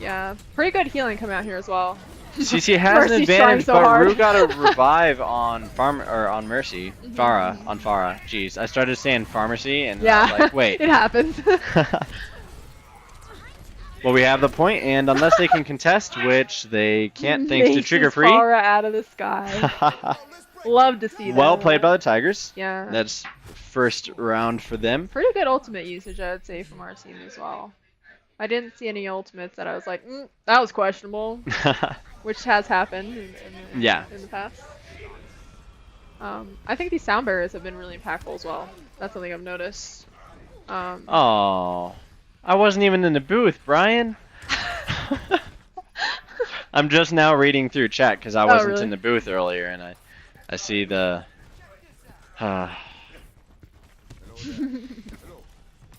Speaker 2: Yeah. Pretty good healing coming out here as well.
Speaker 3: CC has an
Speaker 2: Mercy's trying
Speaker 3: advantage,
Speaker 2: so
Speaker 3: but
Speaker 2: hard.
Speaker 3: Rue got a revive on on Mercy.
Speaker 2: Mhm.
Speaker 3: Farah. Jeez, I started saying pharmacy and I
Speaker 2: Yeah.
Speaker 3: was like, wait.
Speaker 2: It happens.
Speaker 3: Well, we have the point, and unless they can contest, which they can't thanks to
Speaker 2: Maces
Speaker 3: Trigger Free.
Speaker 2: Farah out of the sky. Love to see that.
Speaker 3: Well played by the Tigers.
Speaker 2: Yeah.
Speaker 3: That's first round for them.
Speaker 2: Pretty good ultimate usage, I would say, from our team as well. I didn't see any ultimates that I was like, that was questionable, which has happened in
Speaker 3: Yeah.
Speaker 2: in the past. I think these sound barriers have been really impactful as well. That's something I've noticed.
Speaker 3: Oh, I wasn't even in the booth, Brian. I'm just now reading through chat because I wasn't
Speaker 2: really?
Speaker 3: in the booth earlier, and I see the. All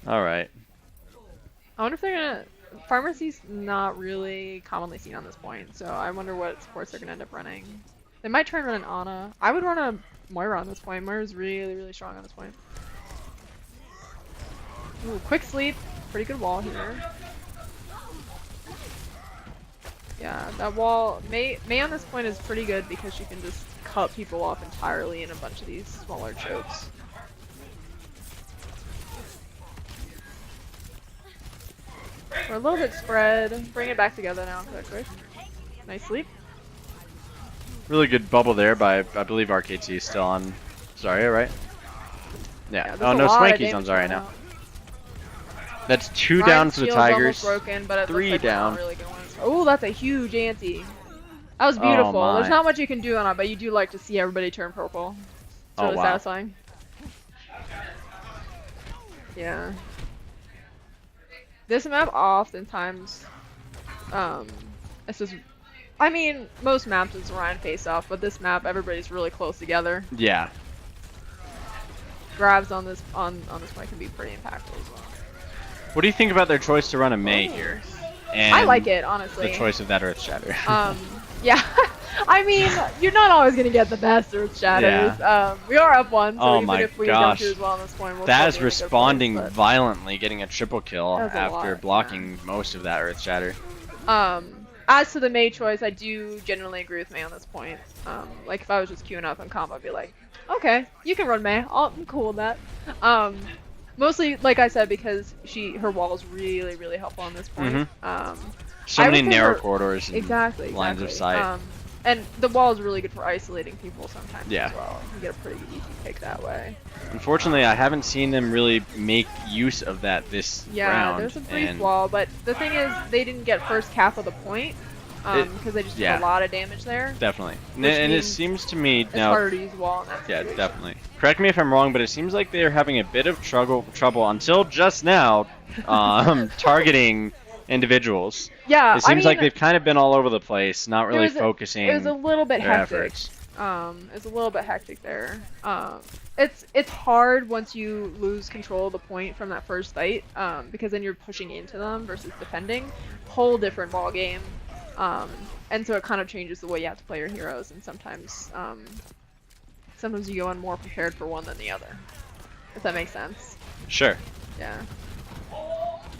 Speaker 3: right.
Speaker 2: I wonder if they're gonna. Pharmacy's not really commonly seen on this point, so I wonder what supports they're gonna end up running. They might try and run an Ana. I would run a Moira on this point. Moira's really, really strong on this point. Ooh, quick sleep. Pretty good wall here. Yeah, that wall. May on this point is pretty good because she can just cut people off entirely in a bunch of these smaller chokes. We're a little bit spread. Bring it back together now, quick. Nice sleep.
Speaker 3: Really good bubble there by, I believe RKT is still on Zarya, right? Yeah.
Speaker 2: there's
Speaker 3: Oh
Speaker 2: a
Speaker 3: no,
Speaker 2: lot of
Speaker 3: Swanky's on
Speaker 2: damage
Speaker 3: Zarya
Speaker 2: going
Speaker 3: now.
Speaker 2: out.
Speaker 3: That's 2 down
Speaker 2: Ryan's
Speaker 3: for the
Speaker 2: shield's almost
Speaker 3: Tigers.
Speaker 2: broken, but it
Speaker 3: 3
Speaker 2: looks like
Speaker 3: down.
Speaker 2: We're not really gonna win. Oh, that's a huge anti. That was beautiful.
Speaker 3: my.
Speaker 2: There's not much you can do on it, but you do like to see everybody turn purple. It's
Speaker 3: Oh,
Speaker 2: really
Speaker 3: wow.
Speaker 2: satisfying. Yeah. This map oftentimes, it's just, I mean, most maps is Ryan face off, but this map everybody's really close together.
Speaker 3: Yeah.
Speaker 2: Grabs on this this point can be pretty impactful as well.
Speaker 3: What do you think about their choice to run a Mei
Speaker 2: Oh.
Speaker 3: here? And
Speaker 2: I like it, honestly.
Speaker 3: the choice of that Earth Shatter.
Speaker 2: Yeah. I mean, you're not always gonna get the best Earth Shatters. We are up one, so
Speaker 3: Oh
Speaker 2: even
Speaker 3: my
Speaker 2: if we
Speaker 3: gosh.
Speaker 2: don't do as well on this point, we'll
Speaker 3: That
Speaker 2: still
Speaker 3: is
Speaker 2: be in a good place,
Speaker 3: responding
Speaker 2: but,
Speaker 3: violently, getting a triple kill
Speaker 2: That was a
Speaker 3: after
Speaker 2: lot,
Speaker 3: blocking most of that Earth Shatter.
Speaker 2: as to the Mei choice, I do generally agree with Mei on this point. Like if I was just queuing up in comp, I'd be like, okay, you can run Mei. I'm cool with that. Mostly, like I said, because her wall is really, really helpful on this point.
Speaker 3: So
Speaker 2: I
Speaker 3: many
Speaker 2: would say
Speaker 3: narrow
Speaker 2: we're-
Speaker 3: corridors and
Speaker 2: Exactly.
Speaker 3: lines of sight.
Speaker 2: And the wall is really good for isolating people sometimes
Speaker 3: Yeah.
Speaker 2: as well. You get a pretty easy pick that way.
Speaker 3: Unfortunately, I haven't seen them really make use of that this
Speaker 2: Yeah,
Speaker 3: round.
Speaker 2: there's a brief
Speaker 3: and
Speaker 2: wall, but the thing is, they didn't get first cap of the point because they just
Speaker 3: yeah.
Speaker 2: took a lot of damage there.
Speaker 3: Definitely. And
Speaker 2: Which
Speaker 3: it
Speaker 2: means
Speaker 3: seems to me
Speaker 2: It's
Speaker 3: now.
Speaker 2: harder to use wall in that
Speaker 3: Yeah,
Speaker 2: situation.
Speaker 3: definitely. Correct me if I'm wrong, but it seems like they're having a bit of trouble until just now, targeting individuals.
Speaker 2: Yeah,
Speaker 3: It seems like
Speaker 2: mean,
Speaker 3: they've kind of been all over the place, not really focusing
Speaker 2: It was a little bit
Speaker 3: their
Speaker 2: hectic.
Speaker 3: efforts.
Speaker 2: It's a little bit hectic there. It's hard once you lose control of the point from that first fight, because then you're pushing into them versus defending. Whole different ball game. And so it kind of changes the way you have to play your heroes, and sometimes sometimes you go in more prepared for one than the other. If that makes sense.
Speaker 3: Sure.
Speaker 2: Yeah.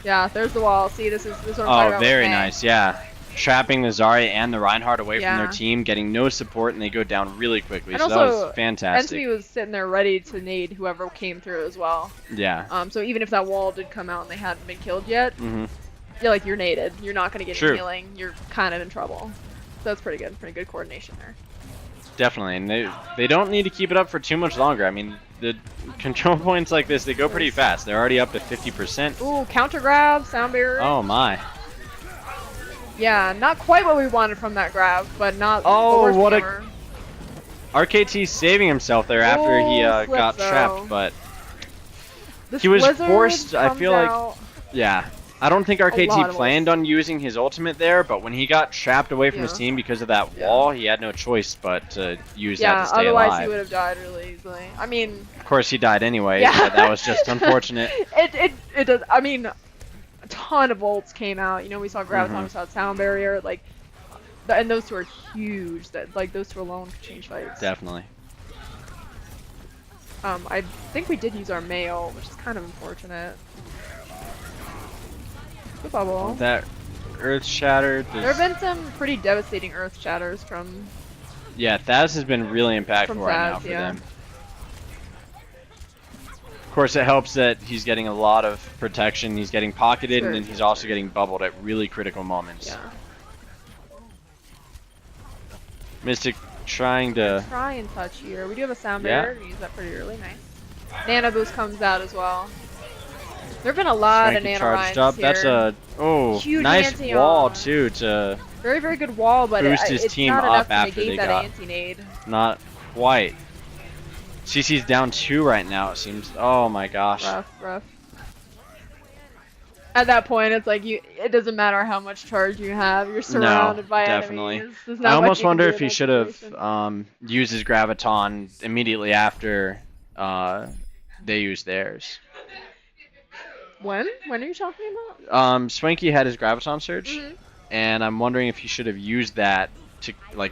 Speaker 2: Yeah, there's the wall. See, this is what I'm talking about
Speaker 3: Oh,
Speaker 2: with
Speaker 3: very
Speaker 2: May.
Speaker 3: nice. Yeah. Trapping the Zarya and the Reinhardt away from their
Speaker 2: Yeah.
Speaker 3: team, getting no support, and they go down really quickly.
Speaker 2: And
Speaker 3: So that
Speaker 2: also,
Speaker 3: was fantastic.
Speaker 2: Entity was sitting there ready to nade whoever came through as well.
Speaker 3: Yeah.
Speaker 2: So even if that wall did come out and they hadn't been killed yet,
Speaker 3: Mm-hmm.
Speaker 2: you're naded. You're not gonna get
Speaker 3: True.
Speaker 2: any healing. You're kind of in trouble. So that's pretty good. Pretty good coordination there.
Speaker 3: Definitely, and they don't need to keep it up for too much longer. I mean, the control points like this, they go pretty fast. They're already up to 50%.
Speaker 2: Ooh, counter grab, sound barrier.
Speaker 3: Oh my.
Speaker 2: Yeah, not quite what we wanted from that grab, but not.
Speaker 3: Oh,
Speaker 2: the worst
Speaker 3: what
Speaker 2: thing
Speaker 3: a-
Speaker 2: ever.
Speaker 3: RKT saving himself there after he
Speaker 2: Ooh, slip,
Speaker 3: got
Speaker 2: though.
Speaker 3: trapped, but
Speaker 2: This
Speaker 3: he was
Speaker 2: blizzard
Speaker 3: forced, I
Speaker 2: comes
Speaker 3: feel like-
Speaker 2: out-
Speaker 3: yeah. I don't think
Speaker 2: lot
Speaker 3: RKT
Speaker 2: of
Speaker 3: planned on using his ultimate there, but when he got trapped away from his
Speaker 2: Yeah.
Speaker 3: team because of that
Speaker 2: Yeah.
Speaker 3: wall, he had no choice but to use that
Speaker 2: Yeah,
Speaker 3: to stay
Speaker 2: otherwise
Speaker 3: alive.
Speaker 2: he would have died really easily. I mean,
Speaker 3: Of course, he died anyway,
Speaker 2: Yeah.
Speaker 3: but that was just unfortunate.
Speaker 2: it does. I mean, a ton of ults came out. You know, we saw Graviton,
Speaker 3: Mhm.
Speaker 2: we saw Sound Barrier, like, and those two are huge. That like those two alone could change fights.
Speaker 3: Definitely.
Speaker 2: I think we did use our Mayo, which is kind of unfortunate. Good bubble.
Speaker 3: That Earth Shattered.
Speaker 2: There have been some pretty devastating Earth Shatters from.
Speaker 3: Yeah, Thaz has been really impactful
Speaker 2: From
Speaker 3: right now
Speaker 2: Thaz,
Speaker 3: for
Speaker 2: yeah.
Speaker 3: them. Of course, it helps that he's getting a lot of protection. He's getting pocketed, and then he's also getting bubbled at really critical moments.
Speaker 2: Yeah.
Speaker 3: Mystic trying to...
Speaker 2: Try and touch here. We do have a sound
Speaker 3: Yeah.
Speaker 2: barrier. We use that pretty early. Nice. Nano boost comes out as well. There have been a lot of
Speaker 3: Frankie
Speaker 2: nano
Speaker 3: charged
Speaker 2: rhymes
Speaker 3: up.
Speaker 2: here.
Speaker 3: That's a
Speaker 2: Huge
Speaker 3: nice
Speaker 2: anti
Speaker 3: wall
Speaker 2: on.
Speaker 3: too to
Speaker 2: Very, very good wall, but
Speaker 3: boost his
Speaker 2: it's
Speaker 3: team
Speaker 2: not
Speaker 3: up
Speaker 2: enough to
Speaker 3: after
Speaker 2: negate
Speaker 3: they
Speaker 2: that
Speaker 3: got-
Speaker 2: anti-nade.
Speaker 3: not quite. CC's down 2 right now. It seems. Oh my gosh.
Speaker 2: Rough, rough. At that point, it's like it doesn't matter how much charge you have. You're surrounded by
Speaker 3: definitely.
Speaker 2: enemies. There's not
Speaker 3: I
Speaker 2: much
Speaker 3: almost
Speaker 2: you can
Speaker 3: wonder
Speaker 2: do
Speaker 3: if
Speaker 2: in
Speaker 3: he
Speaker 2: that
Speaker 3: should have
Speaker 2: situation.
Speaker 3: used his graviton immediately after they used theirs.
Speaker 2: When? When are you talking about?
Speaker 3: Swanky had his graviton surge,
Speaker 2: Mhm.
Speaker 3: and I'm wondering if he should have used that to right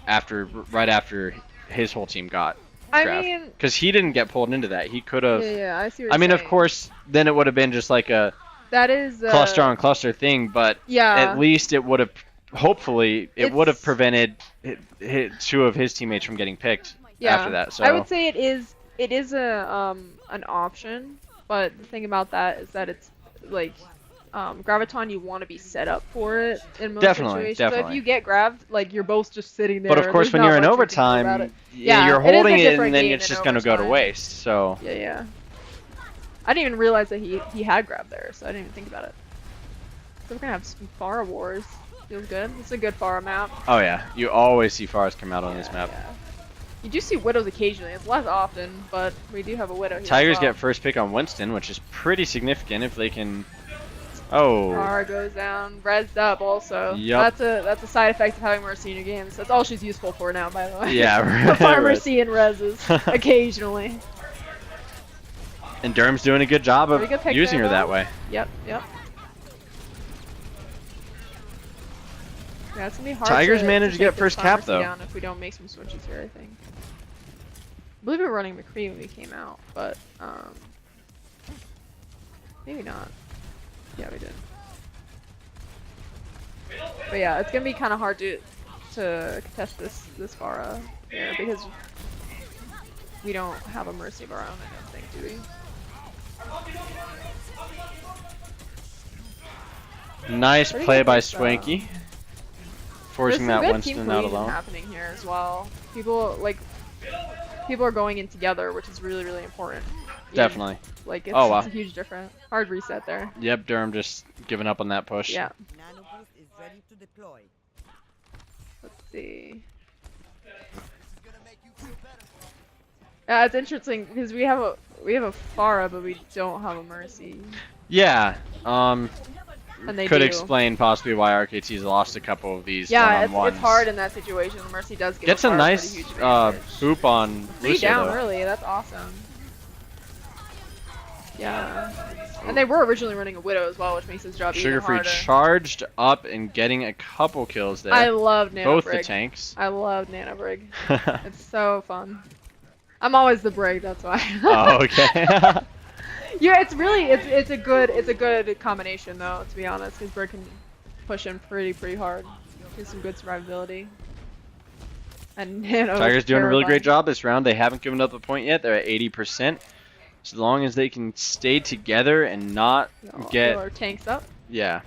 Speaker 3: after his whole team got
Speaker 2: I
Speaker 3: grabbed.
Speaker 2: mean,
Speaker 3: Because he didn't get pulled into that. He could have.
Speaker 2: yeah, I see what
Speaker 3: I
Speaker 2: you're
Speaker 3: mean, of
Speaker 2: saying.
Speaker 3: course, then it would have been just like a
Speaker 2: That is
Speaker 3: cluster on cluster thing, but
Speaker 2: Yeah.
Speaker 3: at least it would have, hopefully, it would have
Speaker 2: It's-
Speaker 3: prevented 2 of his teammates from getting picked
Speaker 2: Yeah.
Speaker 3: after that. So
Speaker 2: I would say it is a an option, but the thing about that is that it's like graviton, you want to be set up for it in most
Speaker 3: Definitely,
Speaker 2: situations. So if
Speaker 3: definitely.
Speaker 2: you get grabbed, like you're both just sitting there.
Speaker 3: But of course,
Speaker 2: there's
Speaker 3: when
Speaker 2: not
Speaker 3: you're in
Speaker 2: much you can do about
Speaker 3: overtime,
Speaker 2: it. Yeah,
Speaker 3: you're
Speaker 2: it is a
Speaker 3: holding it,
Speaker 2: different
Speaker 3: and then
Speaker 2: game
Speaker 3: it's
Speaker 2: in
Speaker 3: just going to go to
Speaker 2: overtime.
Speaker 3: waste. So
Speaker 2: Yeah, yeah. I didn't even realize that he had grabbed there, so I didn't even think about it. So we're gonna have some Pharah wars. Feels good. It's a good Pharah map.
Speaker 3: oh yeah, you always see Pharahs come out on this map.
Speaker 2: Yeah. You do see Widows occasionally. It's less often, but we do have a Widow here.
Speaker 3: Tigers
Speaker 2: as well.
Speaker 3: get first pick on Winston, which is pretty significant if they can. Oh,
Speaker 2: Pharah goes down, rezzed up also.
Speaker 3: Yup.
Speaker 2: That's a side effect of having Mercy in your games. That's all she's useful for now, by the way.
Speaker 3: yeah.
Speaker 2: Farm
Speaker 3: right.
Speaker 2: Mercy and rezzes occasionally.
Speaker 3: And Durham's doing a good job of
Speaker 2: Pretty good pick
Speaker 3: using
Speaker 2: there,
Speaker 3: her that
Speaker 2: though.
Speaker 3: way.
Speaker 2: Yep, yep. Yeah, it's gonna be hard.
Speaker 3: Tigers
Speaker 2: to
Speaker 3: managed to
Speaker 2: take
Speaker 3: get
Speaker 2: this
Speaker 3: first
Speaker 2: Farm
Speaker 3: cap,
Speaker 2: Mercy
Speaker 3: though.
Speaker 2: down if we don't make some switches here, I think. I believe we were running McCree when we came out, but maybe not. Yeah, we did. But yeah, it's gonna be kind of hard to contest this Pharah here because we don't have a Mercy of our own. I don't think, do we?
Speaker 3: Nice
Speaker 2: Pretty
Speaker 3: play
Speaker 2: good
Speaker 3: by
Speaker 2: pick, though.
Speaker 3: Swanky, forcing
Speaker 2: There's some
Speaker 3: that
Speaker 2: good
Speaker 3: Winston
Speaker 2: team
Speaker 3: out
Speaker 2: cohesion
Speaker 3: alone.
Speaker 2: happening here as well. People are going in together, which is really, really important.
Speaker 3: Definitely.
Speaker 2: Like it's,
Speaker 3: Oh, wow.
Speaker 2: it's a huge difference. Hard reset there.
Speaker 3: Yep, Durham just giving up on that push.
Speaker 2: Yeah.
Speaker 4: Nanoboost is ready to deploy.
Speaker 2: Let's see. Yeah, it's interesting because we have a Pharah, but we don't have a Mercy,
Speaker 3: Yeah.
Speaker 2: and they
Speaker 3: Could
Speaker 2: do.
Speaker 3: explain possibly why RKT's lost a couple of these
Speaker 2: Yeah,
Speaker 3: one-on-ones.
Speaker 2: it's hard in that situation. The Mercy does give
Speaker 3: Gets a
Speaker 2: Pharah
Speaker 3: nice
Speaker 2: pretty huge advantage.
Speaker 3: boop on
Speaker 2: 3
Speaker 3: Lucio,
Speaker 2: down
Speaker 3: though.
Speaker 2: early. That's awesome. Yeah. And they were originally running a Widow as well, which makes his job even
Speaker 3: Sugar-free
Speaker 2: harder.
Speaker 3: charged up and getting a couple kills there.
Speaker 2: I love Nano
Speaker 3: Both
Speaker 2: Brig.
Speaker 3: the tanks.
Speaker 2: I love Nano Brig. It's so fun. I'm always the brig, that's why.
Speaker 3: Oh, okay.
Speaker 2: Yeah, it's a good combination though, to be honest, because brig can push in pretty hard. Gives some good survivability. And
Speaker 3: Tigers doing a really great job this round. They haven't given up a point yet. They're at 80%. As long as they can stay together and not get
Speaker 2: our tanks up.
Speaker 3: Yeah.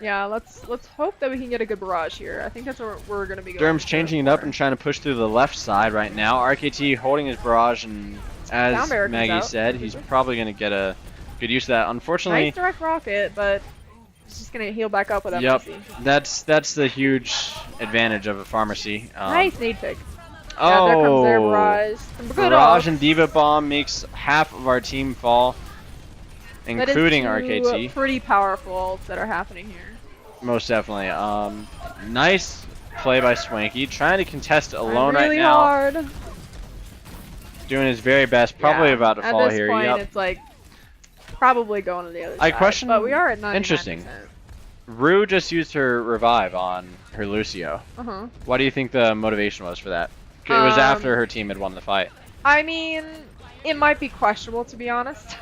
Speaker 2: Yeah, let's hope that we can get a good barrage here. I think that's where we're gonna be going.
Speaker 3: Durham's changing it up and trying to push through the left side right now. RKT holding his barrage, and as Maggie said, he's probably going to get a good use of that. Unfortunately,
Speaker 2: nice direct rocket, but it's just going to heal back up with that.
Speaker 3: Yep, that's the huge advantage of a pharmacy.
Speaker 2: Nice nade pick.
Speaker 3: Oh,
Speaker 2: yeah, there comes their barrage.
Speaker 3: Barrage and Diva Bomb makes half of our team fall, including RKT.
Speaker 2: Pretty powerful ults that are happening here.
Speaker 3: Most definitely. Nice play by Swanky, trying to contest alone
Speaker 2: really
Speaker 3: right now.
Speaker 2: Hard.
Speaker 3: Doing his very best, probably about to fall here.
Speaker 2: At this point, it's like probably going to the other side.
Speaker 3: I question.
Speaker 2: But we are at 99%.
Speaker 3: Interesting. Rue just used her revive on her Lucio. What do you think the motivation was for that? It was after her team had won the fight.
Speaker 2: I mean, it might be questionable, to be honest.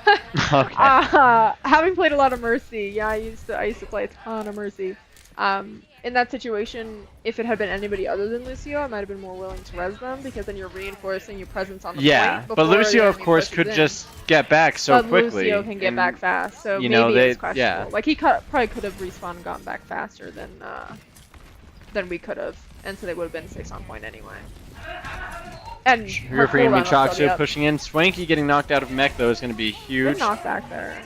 Speaker 3: Okay.
Speaker 2: Having played a lot of Mercy, yeah, I used to play a ton of Mercy. In that situation, if it had been anybody other than Lucio, I might have been more willing to res them, because then you're reinforcing your presence on the point.
Speaker 3: Yeah, but Lucio, of course, could just get back so quickly.
Speaker 2: Lucio can get back fast, so maybe it's questionable. Yeah. Like, he probably could have respawned and gotten back faster than we could have, and so they would have been 6 on point anyway. And
Speaker 3: You're free to be Choxo pushing in. Swanky getting knocked out of mech, though, is going to be huge.
Speaker 2: Good knockback there.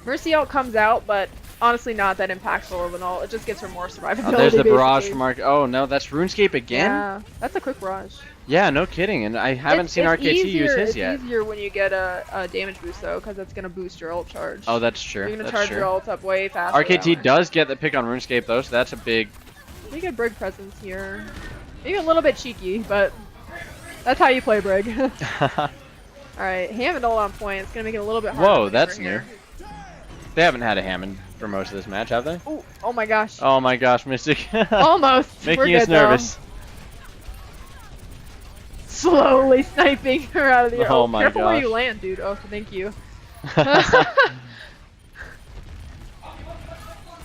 Speaker 2: Mercy ult comes out, but honestly not that impactful of an ult. It just gives her more survivability.
Speaker 3: There's the barrage from Mark. Oh, no, that's RuneScape again?
Speaker 2: Yeah, that's a quick barrage.
Speaker 3: Yeah, no kidding. And I haven't seen RKT use his yet.
Speaker 2: It's easier when you get a damage boost, though, because that's going to boost your ult charge.
Speaker 3: Oh, that's true.
Speaker 2: You're going to charge your ult up way faster.
Speaker 3: RKT does get the pick on RuneScape, though, so that's a big...
Speaker 2: Pretty good Brig presence here. Maybe a little bit cheeky, but that's how you play Brig. Alright, Hammond ult on point. It's going to make it a little bit harder.
Speaker 3: Whoa, that's new. They haven't had a Hammond for most of this match, have they?
Speaker 2: Ooh, oh my gosh.
Speaker 3: Oh my gosh, Mystic.
Speaker 2: Almost.
Speaker 3: Making us nervous.
Speaker 2: Though. Slowly sniping her out of the air.
Speaker 3: Oh my
Speaker 2: careful
Speaker 3: gosh.
Speaker 2: where you land, dude. Oh, thank you.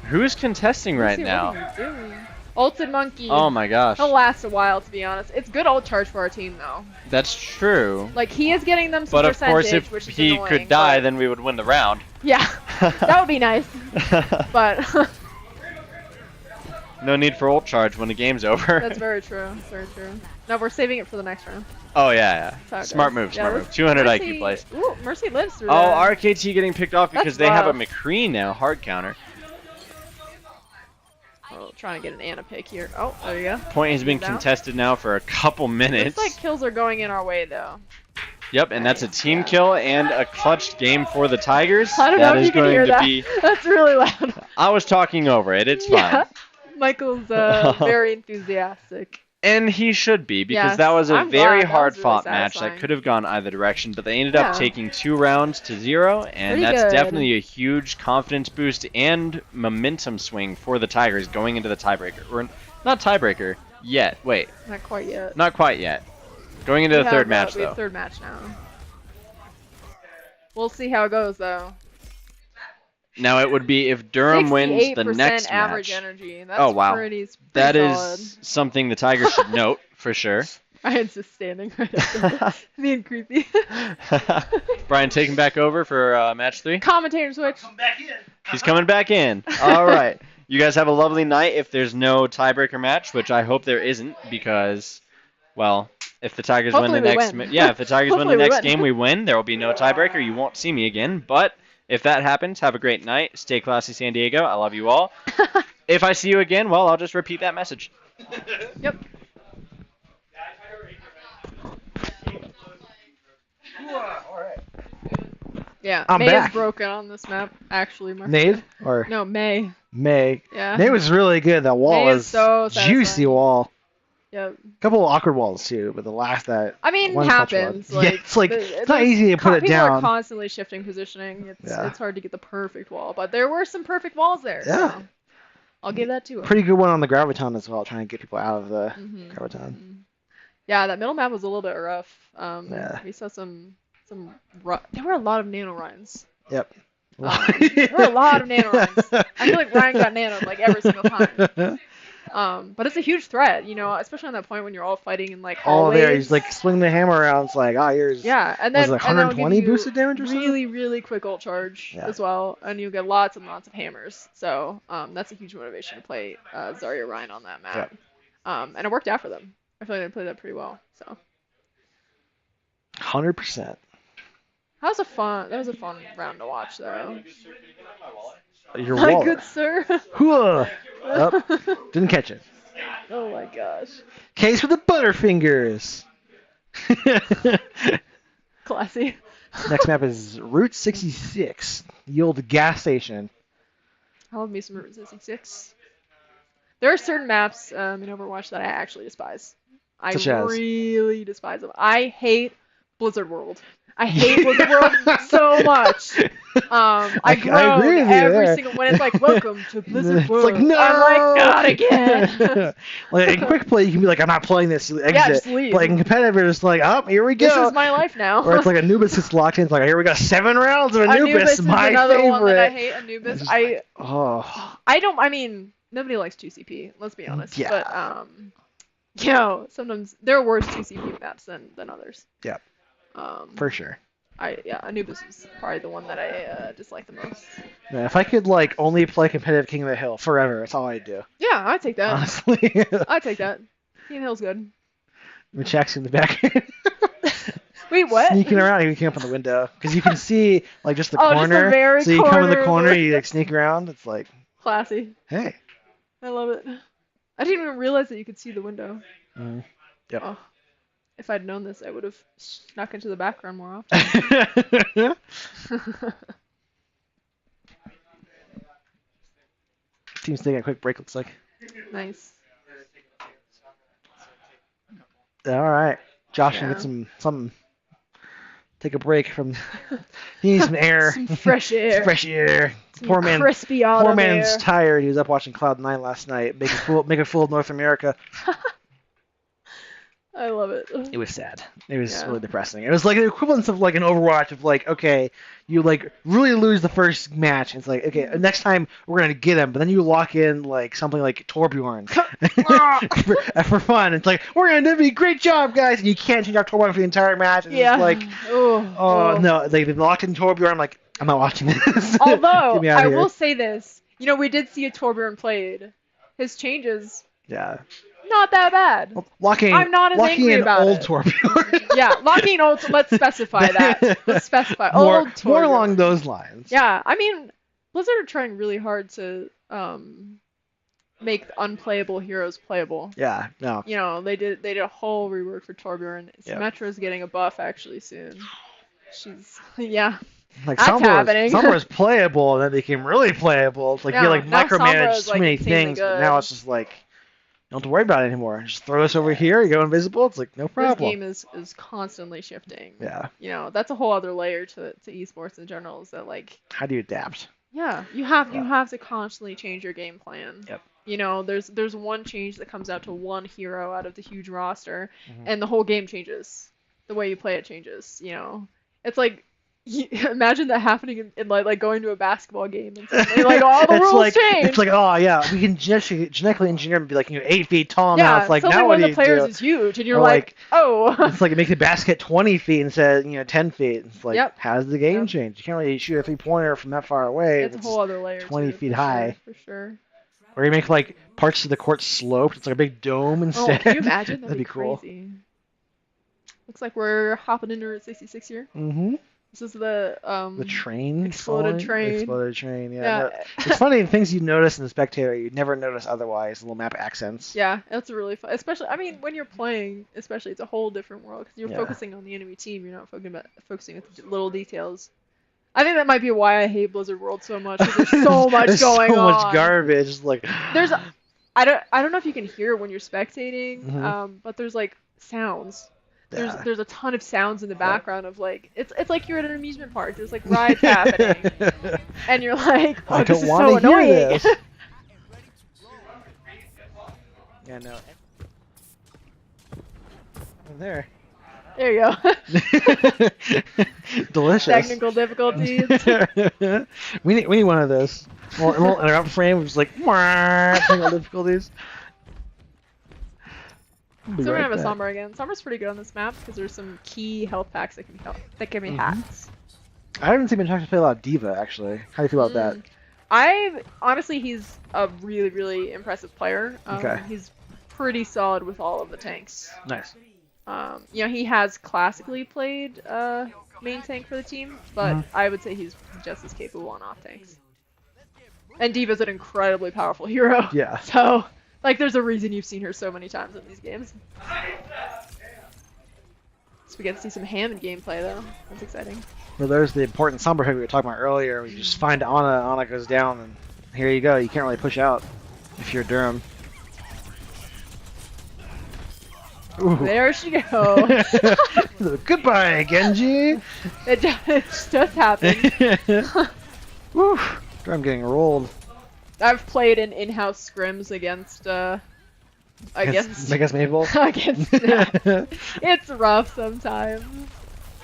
Speaker 3: Who's contesting right now?
Speaker 2: Ulted Monkey.
Speaker 3: Oh my gosh.
Speaker 2: He'll last a while, to be honest. It's good ult charge for our team, though.
Speaker 3: That's true.
Speaker 2: Like, he is getting them some
Speaker 3: but of course, if
Speaker 2: which is
Speaker 3: he
Speaker 2: annoying,
Speaker 3: could die, then we would win the round.
Speaker 2: Yeah, that would be nice. But
Speaker 3: no need for ult charge when the game's over.
Speaker 2: That's very true. Very true. No, we're saving it for the next round.
Speaker 3: Oh yeah, yeah. Smart move, smart move. 200
Speaker 2: Mercy,
Speaker 3: IQ plays.
Speaker 2: Ooh, Mercy lives through
Speaker 3: that.
Speaker 2: that.
Speaker 3: RKT getting picked off because they have a McCree now, hard counter.
Speaker 2: Oh, trying to get an Ana pick here. Oh, there you go.
Speaker 3: Point has been contested now for a couple minutes.
Speaker 2: Looks like kills are going in our way, though.
Speaker 3: Yep, and that's a team kill and a clutch game for the Tigers.
Speaker 2: I don't know if you can hear that. That's really loud.
Speaker 3: I was talking over it. It's fine.
Speaker 2: Michael's very enthusiastic.
Speaker 3: And he should be, because that was a very hard-fought match that could have gone either direction, but they ended up taking 2 rounds to 0, and that's definitely a huge confidence boost and momentum swing for the Tigers going into the tiebreaker. Or not tiebreaker yet. Wait.
Speaker 2: Not quite yet.
Speaker 3: Not quite yet. Going into the third match, though.
Speaker 2: We have third match now. We'll see how it goes, though.
Speaker 3: Now it would be if Durham wins the next
Speaker 2: average
Speaker 3: match.
Speaker 2: Energy. That's pretty
Speaker 3: that
Speaker 2: solid.
Speaker 3: Is something the Tigers should note for sure.
Speaker 2: Brian's just standing right up there, being creepy.
Speaker 3: Brian taking back over for match 3.
Speaker 2: Commentator switch.
Speaker 5: Come back in.
Speaker 3: He's coming back in. All right. You guys have a lovely night. If there's no tiebreaker match, which I hope there isn't, because, well, if the Tigers win the next, if the Tigers win the next game, we win. There will be no tiebreaker. You won't see me again, but. If that happens, have a great night. Stay classy, San Diego. I love you all. If I see you again, well, I'll just repeat that message.
Speaker 2: Yep. Yeah,
Speaker 1: I'm
Speaker 2: May
Speaker 1: back.
Speaker 2: is broken on this map, actually.
Speaker 1: Nade? Or
Speaker 2: no, May.
Speaker 1: May.
Speaker 2: Yeah.
Speaker 1: May was really good. That wall
Speaker 2: May
Speaker 1: was
Speaker 2: so
Speaker 1: juicy wall.
Speaker 2: Yep.
Speaker 1: Couple of awkward walls too, but the last that.
Speaker 2: I mean, happens.
Speaker 1: Like, yeah, it's like it's not easy to put it down.
Speaker 2: People are constantly shifting positioning. It's hard to get the perfect wall, but there were some perfect walls there.
Speaker 1: Yeah.
Speaker 2: So I'll give that to him.
Speaker 1: Pretty good one on the graviton as well, trying to get people out of the graviton.
Speaker 2: Yeah, that middle map was a little bit rough.
Speaker 1: Yeah.
Speaker 2: We saw some there were a lot of nano Ryans.
Speaker 1: Yep.
Speaker 2: There were a lot of nano Ryans. I feel like Ryan got nanoed like every single time. But it's a huge threat, you know, especially on that point when you're all fighting in like
Speaker 1: Oh,
Speaker 2: hallways.
Speaker 1: there, he's like swinging the hammer around. It's like, yours.
Speaker 2: Yeah, and
Speaker 1: Was
Speaker 2: then
Speaker 1: it like
Speaker 2: and that'll give
Speaker 1: 120
Speaker 2: you
Speaker 1: boosted damage or something?
Speaker 2: really, really quick ult charge
Speaker 1: Yeah.
Speaker 2: as well, and you get lots and lots of hammers. So that's a huge motivation to play Zarya Ryan on that map.
Speaker 1: Yep.
Speaker 2: And it worked out for them. I feel like they played that pretty well. So
Speaker 1: 100%.
Speaker 2: that was a fun round to watch though.
Speaker 1: Your
Speaker 2: My
Speaker 1: wallet.
Speaker 2: good sir.
Speaker 1: Hooah. Oh, didn't catch it.
Speaker 2: Oh my gosh.
Speaker 1: Case with the butterfingers.
Speaker 2: Classy.
Speaker 1: Next map is Route 66, the old gas station.
Speaker 2: I love me some Route 66. There are certain maps in Overwatch that I actually despise. I
Speaker 1: Such as?
Speaker 2: really despise them. I hate Blizzard World. I hate Blizzard World so much. I groan
Speaker 1: agree with you
Speaker 2: every
Speaker 1: there.
Speaker 2: single when it's like welcome to Blizzard
Speaker 1: It's
Speaker 2: World.
Speaker 1: like, no!
Speaker 2: I'm like, not again.
Speaker 1: Like in quick play, you can be like, I'm not playing this. You exit.
Speaker 2: Yeah, just leave.
Speaker 1: But in competitive, it's like, oh, here we go.
Speaker 2: This is my life now.
Speaker 1: Or it's like Anubis gets locked in. It's like, here we go, 7 rounds of Anubis,
Speaker 2: is
Speaker 1: my
Speaker 2: another
Speaker 1: favorite.
Speaker 2: one that I hate. Anubis.
Speaker 1: It's just Oh,
Speaker 2: I mean, nobody likes 2CP. Let's be honest.
Speaker 1: Yeah.
Speaker 2: But you know, sometimes there are worse 2CP maps than others.
Speaker 1: Yep. For sure.
Speaker 2: Anubis is probably the one that I dislike the most.
Speaker 1: Yeah, if I could like only play competitive King of the Hill forever, that's all I'd do.
Speaker 2: Yeah, I'd take that.
Speaker 1: Honestly.
Speaker 2: I'd take that. King of the Hill's good.
Speaker 1: Machak's in the back.
Speaker 2: Wait, what?
Speaker 1: Sneaking around, he came up on the window because you can see like just the
Speaker 2: Oh, just the
Speaker 1: corner.
Speaker 2: very
Speaker 1: So you come in the
Speaker 2: corner.
Speaker 1: corner, you like sneak around. It's like,
Speaker 2: Classy.
Speaker 1: hey.
Speaker 2: I love it. I didn't even realize that you could see the window.
Speaker 1: Yep.
Speaker 2: Oh, if I'd known this, I would have snuck into the background more often.
Speaker 1: Team's taking a quick break, looks like.
Speaker 2: Nice.
Speaker 1: All right. Josh can
Speaker 2: Yeah.
Speaker 1: get something. Take a break from. He needs some air.
Speaker 2: Some fresh air.
Speaker 1: Fresh air.
Speaker 2: Some
Speaker 1: Poor man.
Speaker 2: crispy autumn
Speaker 1: Poor man's
Speaker 2: air.
Speaker 1: tired. He was up watching Cloud9 last night. Make a fool of North America.
Speaker 2: I love it.
Speaker 1: It was sad. It was
Speaker 2: Yeah.
Speaker 1: really depressing. It was like the equivalent of like an Overwatch of like, okay, you like really lose the first match. It's like, okay, next time we're gonna get him, but then you lock in like something like Torbjorn for fun. It's like we're gonna do a great job, guys, and you can't change out Torbjorn for the entire match. And
Speaker 2: Yeah.
Speaker 1: it's like,
Speaker 2: oh
Speaker 1: no, they locked in Torbjorn. I'm like, I'm not watching this.
Speaker 2: Although
Speaker 1: Get me out
Speaker 2: I
Speaker 1: of here.
Speaker 2: will say this, you know, we did see a Torbjorn played. His changes,
Speaker 1: Yeah.
Speaker 2: not that bad.
Speaker 1: Locking.
Speaker 2: I'm not as
Speaker 1: locking
Speaker 2: angry
Speaker 1: in
Speaker 2: about
Speaker 1: old
Speaker 2: it.
Speaker 1: Torbjorn.
Speaker 2: Yeah, locking old. Let's specify that. Let's specify
Speaker 1: more,
Speaker 2: old Torbjorn.
Speaker 1: more along those lines.
Speaker 2: Yeah, I mean, Blizzard are trying really hard to make unplayable heroes playable.
Speaker 1: Yeah. No.
Speaker 2: You know, they did a whole rework for Torbjorn.
Speaker 1: Yep.
Speaker 2: Symmetra's getting a buff actually soon. She's yeah.
Speaker 1: Like
Speaker 2: That's
Speaker 1: Sombra
Speaker 2: happening.
Speaker 1: was playable, and then became really playable. It's like you
Speaker 2: Yeah,
Speaker 1: like
Speaker 2: now Sombra
Speaker 1: micromanage
Speaker 2: is,
Speaker 1: too
Speaker 2: like,
Speaker 1: many
Speaker 2: insanely
Speaker 1: things, but
Speaker 2: good.
Speaker 1: now it's just like you don't have to worry about it anymore. Just throw this over here, you go invisible. It's like no
Speaker 2: This
Speaker 1: problem.
Speaker 2: game is constantly shifting.
Speaker 1: Yeah.
Speaker 2: You know, that's a whole other layer to esports in general. Is that like
Speaker 1: How do you adapt?
Speaker 2: yeah, you have
Speaker 1: Yeah.
Speaker 2: to constantly change your game plan.
Speaker 1: Yep.
Speaker 2: You know, there's one change that comes out to one hero out of the huge roster,
Speaker 1: Mhm.
Speaker 2: and the whole game changes. The way you play it changes. You know, it's like imagine that happening in like going to a basketball game and suddenly, like all the
Speaker 1: It's
Speaker 2: rules
Speaker 1: like
Speaker 2: change.
Speaker 1: it's like oh yeah, we can genetically engineer and be like 8 feet tall now.
Speaker 2: yeah,
Speaker 1: It's like
Speaker 2: suddenly
Speaker 1: now
Speaker 2: one
Speaker 1: what
Speaker 2: of
Speaker 1: do
Speaker 2: the
Speaker 1: you
Speaker 2: players
Speaker 1: do?
Speaker 2: is huge, and you're
Speaker 1: Or,
Speaker 2: like, oh.
Speaker 1: It's like it makes the basket 20 feet instead of 10 feet. It's like
Speaker 2: Yep.
Speaker 1: how does the game
Speaker 2: Yep.
Speaker 1: change? You can't really shoot a 3-pointer from that far away.
Speaker 2: It's a whole other layer.
Speaker 1: 20
Speaker 2: to it,
Speaker 1: feet
Speaker 2: for
Speaker 1: high.
Speaker 2: Sure, for sure.
Speaker 1: Or you make like parts of the court sloped. It's like a big dome
Speaker 2: Oh,
Speaker 1: instead.
Speaker 2: can you imagine?
Speaker 1: That'd be cool.
Speaker 2: Crazy. Looks like we're hopping into Route 66 here.
Speaker 1: Mm-hmm.
Speaker 2: This is the
Speaker 1: train.
Speaker 2: exploded
Speaker 1: falling?
Speaker 2: train.
Speaker 1: Exploded train. Yeah.
Speaker 2: Yeah.
Speaker 1: no- it's funny things you notice in the spectator you'd never notice otherwise. Little map accents.
Speaker 2: Yeah, that's really fun. Especially, I mean, when you're playing, especially, it's a whole different world because you're
Speaker 1: Yeah.
Speaker 2: focusing on the enemy team. You're not focusing on the little details. I think that might be why I hate Blizzard World so much. 'Cause there's so much
Speaker 1: There's
Speaker 2: going
Speaker 1: so
Speaker 2: on.
Speaker 1: much garbage. It's like
Speaker 2: I don't know if you can hear it when you're spectating,
Speaker 1: Mhm.
Speaker 2: but there's like sounds.
Speaker 1: Yeah.
Speaker 2: There's a ton of sounds in the background of like it's like you're at an amusement park. There's like rides happening, and you're like, oh,
Speaker 1: I
Speaker 2: this
Speaker 1: don't
Speaker 2: is
Speaker 1: want
Speaker 2: so
Speaker 1: to hear
Speaker 2: annoying.
Speaker 1: this. Yeah, no. There.
Speaker 2: There you go.
Speaker 1: Delicious.
Speaker 2: Technical difficulties.
Speaker 1: we need one of those. Well, a little interrupt frame, which is like technical difficulties. We'll be
Speaker 2: So we're
Speaker 1: right
Speaker 2: gonna have a
Speaker 1: back.
Speaker 2: Sombra again. Sombra's pretty good on this map because there's some key health packs that can be
Speaker 1: Mhm.
Speaker 2: hacked.
Speaker 1: I haven't seen Menchaca play a lot of Diva actually. How do you feel about that?
Speaker 2: Honestly, he's a really, really impressive player.
Speaker 1: Okay.
Speaker 2: He's pretty solid with all of the tanks.
Speaker 1: Nice.
Speaker 2: You know, he has classically played main tank for the team, but
Speaker 1: Mhm.
Speaker 2: I would say he's just as capable on off tanks. And Diva's an incredibly powerful hero.
Speaker 1: Yeah.
Speaker 2: So, like, there's a reason you've seen her so many times in these games. So we get to see some Hammond gameplay, though. That's exciting.
Speaker 1: Well, there's the important Sombra pick we were talking about earlier. We just find Ana goes down, and here you go. You can't really push out if you're Durham. Ooh.
Speaker 2: There she goes.
Speaker 1: Goodbye, Genji.
Speaker 2: It just happened.
Speaker 1: Woo. Durham getting rolled.
Speaker 2: I've played in in-house scrims against against
Speaker 1: Maple.
Speaker 2: against it's rough sometimes.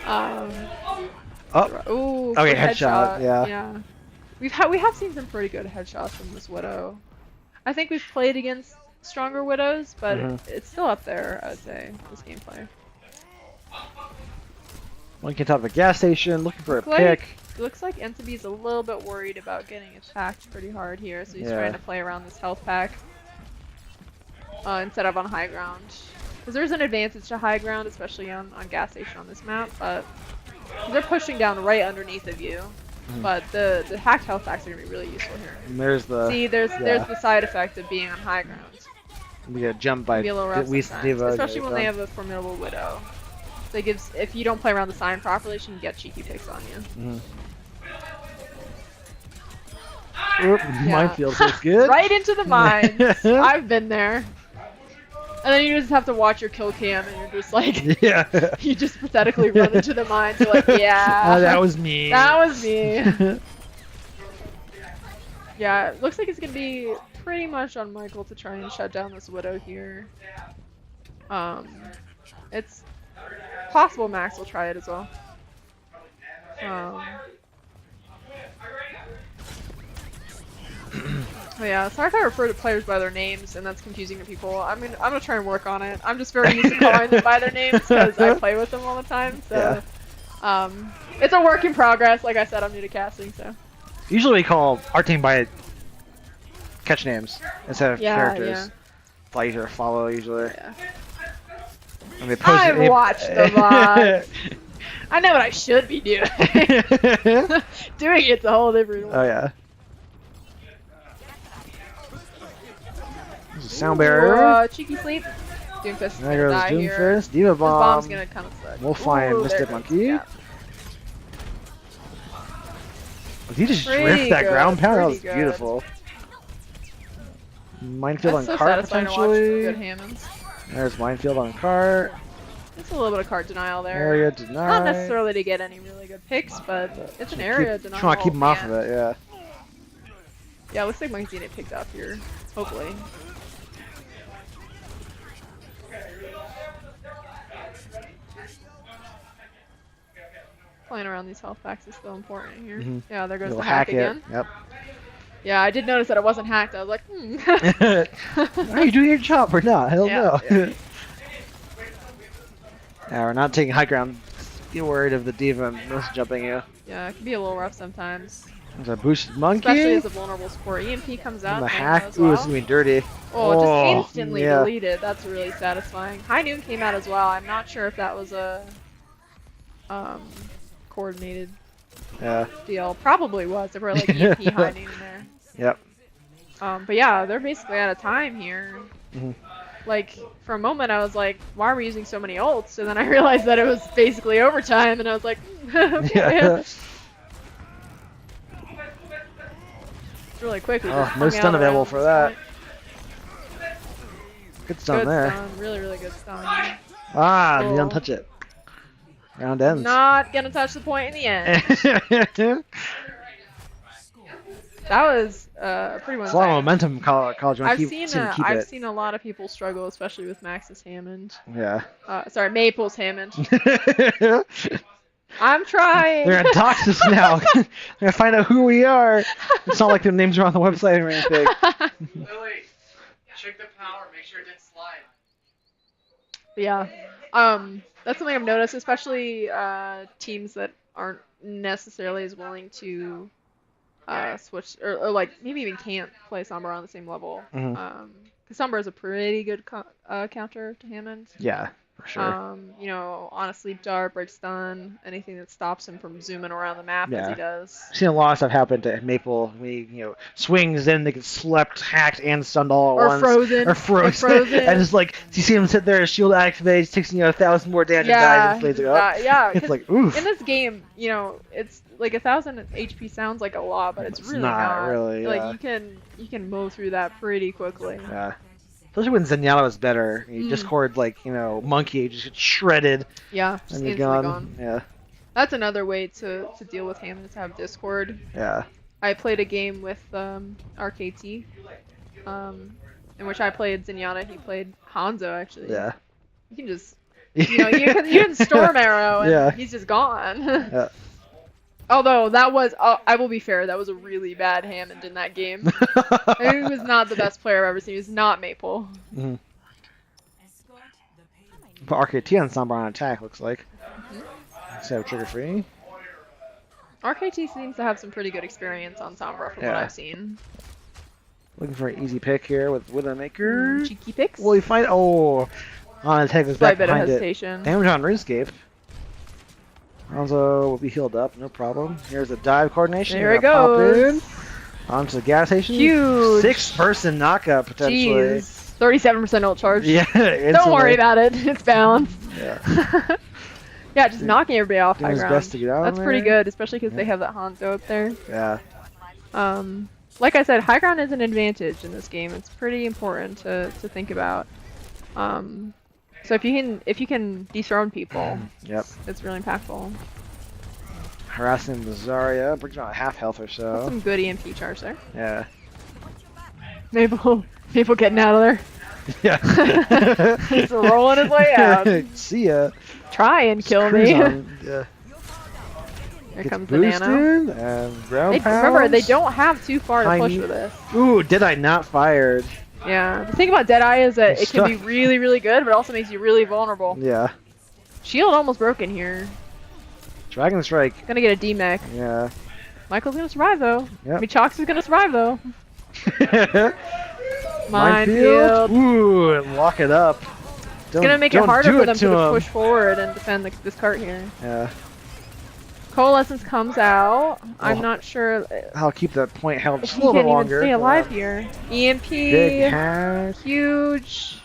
Speaker 1: Oh,
Speaker 2: Ooh,
Speaker 1: Okay,
Speaker 2: good
Speaker 1: headshot, yeah.
Speaker 2: Yeah. We have seen some pretty good headshots from this Widow. I think we've played against stronger Widows, but it's still up there, I would say, this gameplay.
Speaker 1: one can top of a gas station, looking for a
Speaker 2: Like,
Speaker 1: pick.
Speaker 2: it looks like Entebee's a little bit worried about getting attacked pretty hard here, so he's
Speaker 1: Yeah.
Speaker 2: trying to play around this health pack instead of on high ground. Because there's an advantage to high ground, especially on gas station on this map, but they're pushing down right underneath of you. But the hacked health packs are going to be really useful here.
Speaker 1: And there's the
Speaker 2: See, there's the side effect of being on high ground.
Speaker 1: we get jumped by
Speaker 2: Be a little rough sometimes,
Speaker 1: Diva.
Speaker 2: especially when they have a formidable Widow. So it gives, if you don't play around the sign properly, she can get cheeky picks on you.
Speaker 1: Oop, Minefield feels good.
Speaker 2: Right into the mines. I've been there. And then you just have to watch your kill cam, and you're just like,
Speaker 1: Yeah.
Speaker 2: you just pathetically run into the mines. You're like, yeah.
Speaker 1: That was me.
Speaker 2: That was me. Yeah, it looks like it's gonna be pretty much on Michael to try and shut down this Widow here. It's possible Max will try it as well. But yeah, sorry if I refer to players by their names and that's confusing to people. I'm gonna try and work on it. I'm just very used to calling them by their names because I play with them all the time. So, it's a work in progress. Like I said, I'm new to casting, so.
Speaker 1: Usually we call our team by catch names instead of characters.
Speaker 2: Yeah.
Speaker 1: Like or follow usually.
Speaker 2: Yeah.
Speaker 1: And they post
Speaker 2: I've watched the VODs. I know what I should be doing. Doing it's a whole different one.
Speaker 1: Oh yeah. There's a sound barrier.
Speaker 2: Cheeky sleep. Doomfist is
Speaker 1: There
Speaker 2: gonna
Speaker 1: goes
Speaker 2: die here.
Speaker 1: Doomfist. Diva
Speaker 2: This bomb's
Speaker 1: bomb.
Speaker 2: gonna kind of suck.
Speaker 1: We'll find
Speaker 2: Ooh,
Speaker 1: Mystic
Speaker 2: there it goes.
Speaker 1: Monkey.
Speaker 2: Yeah.
Speaker 1: Did he just
Speaker 2: Pretty
Speaker 1: drift that
Speaker 2: good,
Speaker 1: ground pound? That was
Speaker 2: pretty good.
Speaker 1: beautiful. Minefield
Speaker 2: That's
Speaker 1: on
Speaker 2: so
Speaker 1: cart
Speaker 2: satisfying to watch
Speaker 1: potentially.
Speaker 2: good Hammonds.
Speaker 1: There's minefield on cart.
Speaker 2: It's a little bit of cart denial there.
Speaker 1: Area denied.
Speaker 2: Not necessarily to get any really good picks, but it's an area denial.
Speaker 1: Trying to keep him off of
Speaker 2: and-
Speaker 1: it, yeah.
Speaker 2: Yeah, looks like Monkey's gonna get picked up here. Hopefully. Playing around these health packs is still important here.
Speaker 1: Mhm.
Speaker 2: Yeah, there goes
Speaker 1: You'll
Speaker 2: the hack
Speaker 1: it.
Speaker 2: again.
Speaker 1: Yep.
Speaker 2: Yeah, I did notice that it wasn't hacked. I was like,
Speaker 1: Are you doing your job or not? Hell
Speaker 2: Yeah,
Speaker 1: no.
Speaker 2: yeah.
Speaker 1: Yeah, we're not taking high ground. Be worried of the diva jumping you.
Speaker 2: Yeah, it can be a little rough sometimes.
Speaker 1: There's a boosted monkey.
Speaker 2: Especially as a vulnerable support. EMP comes out.
Speaker 1: and the
Speaker 2: there
Speaker 1: hack.
Speaker 2: as
Speaker 1: Ooh,
Speaker 2: well.
Speaker 1: this is gonna be dirty.
Speaker 2: Oh, just instantly
Speaker 1: yeah.
Speaker 2: deleted. That's really satisfying. High Noon came out as well. I'm not sure if that was a coordinated
Speaker 1: Yeah.
Speaker 2: deal. Probably was. There were like EMP High Noon in there.
Speaker 1: Yep.
Speaker 2: But yeah, they're basically out of time here.
Speaker 1: Mhm.
Speaker 2: Like, for a moment I was like, why are we using so many ults? And then I realized that it was basically overtime, and I was like, okay.
Speaker 1: Yeah.
Speaker 2: It's really quick. We
Speaker 1: Oh,
Speaker 2: just
Speaker 1: no
Speaker 2: hung
Speaker 1: stun
Speaker 2: out
Speaker 1: available
Speaker 2: around
Speaker 1: for
Speaker 2: this
Speaker 1: that.
Speaker 2: point.
Speaker 1: Good stun
Speaker 2: Good
Speaker 1: there.
Speaker 2: stun. Really, really good stun.
Speaker 1: Ah,
Speaker 2: Cool.
Speaker 1: you don't touch it. Round ends.
Speaker 2: Not gonna touch the point in the end. That was pretty
Speaker 1: It's a lot of
Speaker 2: one-sided.
Speaker 1: momentum in college. You wanna
Speaker 2: I've
Speaker 1: keep,
Speaker 2: seen
Speaker 1: see him keep it.
Speaker 2: a lot of people struggle, especially with Max's Hammond.
Speaker 1: Yeah.
Speaker 2: Sorry, Maple's Hammond.
Speaker 1: They're
Speaker 2: I'm trying.
Speaker 1: gonna dox us now. They're gonna find out who we are. It's not like their names are on the website or anything.
Speaker 3: Lily, check the power. Make sure it didn't slide.
Speaker 2: Yeah. That's something I've noticed, especially teams that aren't necessarily as willing to switch or like maybe even can't play Sombra on the same level.
Speaker 1: Mhm.
Speaker 2: Because Sombra is a pretty good counter to Hammond.
Speaker 1: Yeah, for sure.
Speaker 2: You know, on a sleep dart, break stun, anything that stops him from zooming around the map as
Speaker 1: Yeah.
Speaker 2: he does.
Speaker 1: I've seen a lot of stuff happen to Maple. Swings in, they get slept, hacked, and stunned all at
Speaker 2: Or
Speaker 1: once.
Speaker 2: frozen.
Speaker 1: Or frozen. And it's like, you see him sit there, his shield activates, takes 1,000 more damage and dies and plays it up.
Speaker 2: Yeah.
Speaker 1: It's
Speaker 2: 'cause
Speaker 1: like, oof.
Speaker 2: in this game, it's like 1,000 HP sounds like a lot, but it's really
Speaker 1: not really,
Speaker 2: Like
Speaker 1: yeah.
Speaker 2: you can mow through that pretty quickly.
Speaker 1: Yeah. Especially when Zenyatta was better. Discord, Monkey just gets shredded.
Speaker 2: Yeah, just
Speaker 1: And you're
Speaker 2: instantly
Speaker 1: gone.
Speaker 2: gone.
Speaker 1: Yeah.
Speaker 2: That's another way to deal with Hammond is to have Discord.
Speaker 1: Yeah.
Speaker 2: I played a game with RKT, in which I played Zenyatta. He played Hanzo actually.
Speaker 1: Yeah.
Speaker 2: You can just you can Storm Arrow and
Speaker 1: Yeah.
Speaker 2: he's just gone.
Speaker 1: Yeah.
Speaker 2: Although that was, I will be fair, that was a really bad Hammond in that game. He was not the best player I've ever seen. He was not Maple.
Speaker 1: Mm-hmm. Put RKT on Sombra on attack, looks like. So trigger free.
Speaker 2: RKT seems to have some pretty good experience on Sombra from what
Speaker 1: Yeah.
Speaker 2: I've seen.
Speaker 1: Looking for an easy pick here with Widowmaker.
Speaker 2: Cheeky picks.
Speaker 1: Will he find? Oh, on attack was
Speaker 2: Slight
Speaker 1: back
Speaker 2: bit of
Speaker 1: behind it.
Speaker 2: hesitation.
Speaker 1: Damage on RuneScape. Alonso will be healed up, no problem. Here's a dive coordination.
Speaker 2: There it
Speaker 1: Gonna pop
Speaker 2: goes.
Speaker 1: in. Onto the gas station.
Speaker 2: Huge.
Speaker 1: 6-person knockup potentially.
Speaker 2: Jeez. 37% ult charge.
Speaker 1: Yeah.
Speaker 2: Don't worry about it. It's balanced.
Speaker 1: Yeah.
Speaker 2: Yeah, just knocking everybody off
Speaker 1: Doing
Speaker 2: high
Speaker 1: his
Speaker 2: ground.
Speaker 1: best to get out
Speaker 2: That's
Speaker 1: of
Speaker 2: pretty
Speaker 1: there.
Speaker 2: good, especially because they have that Hanzo up there.
Speaker 1: Yeah.
Speaker 2: Like I said, high ground is an advantage in this game. It's pretty important to think about. So if you can dethrone people,
Speaker 1: Yep.
Speaker 2: it's really impactful.
Speaker 1: Harassing the Zarya, brings on half health or
Speaker 2: That's
Speaker 1: so.
Speaker 2: some good EMP charge there.
Speaker 1: Yeah.
Speaker 2: Maple getting out of there.
Speaker 1: Yeah.
Speaker 2: He's rolling his way out.
Speaker 1: See ya.
Speaker 2: Try and kill
Speaker 1: Cruise
Speaker 2: me.
Speaker 1: on. Yeah.
Speaker 2: Here
Speaker 1: Gets
Speaker 2: comes the nano.
Speaker 1: boosted and ground
Speaker 2: Remember, they
Speaker 1: pounds.
Speaker 2: don't have too far to push
Speaker 1: Tiny-
Speaker 2: with this.
Speaker 1: Ooh, did I not fired?
Speaker 2: Yeah. The thing about Deadeye is that
Speaker 1: It's
Speaker 2: it can be
Speaker 1: stuck.
Speaker 2: really, really good, but it also makes you really vulnerable.
Speaker 1: Yeah.
Speaker 2: Shield almost broken here.
Speaker 1: Dragon Strike.
Speaker 2: Gonna get a D-mech.
Speaker 1: Yeah.
Speaker 2: Michael's gonna survive though.
Speaker 1: Yep.
Speaker 2: I mean, Chalks is gonna survive though.
Speaker 1: Minefield.
Speaker 2: Minefield.
Speaker 1: Ooh, and lock it up.
Speaker 2: It's gonna make it
Speaker 1: don't
Speaker 2: harder
Speaker 1: do
Speaker 2: for
Speaker 1: it
Speaker 2: them
Speaker 1: to
Speaker 2: to
Speaker 1: him.
Speaker 2: push forward and defend this cart here.
Speaker 1: Yeah.
Speaker 2: Coalescence comes out. I'm
Speaker 1: Oh.
Speaker 2: not sure
Speaker 1: I'll keep that point held
Speaker 2: if
Speaker 1: just
Speaker 2: he
Speaker 1: a little
Speaker 2: can
Speaker 1: bit
Speaker 2: even
Speaker 1: longer.
Speaker 2: stay alive
Speaker 1: but-
Speaker 2: here. EMP.
Speaker 1: Big hack.
Speaker 2: Huge.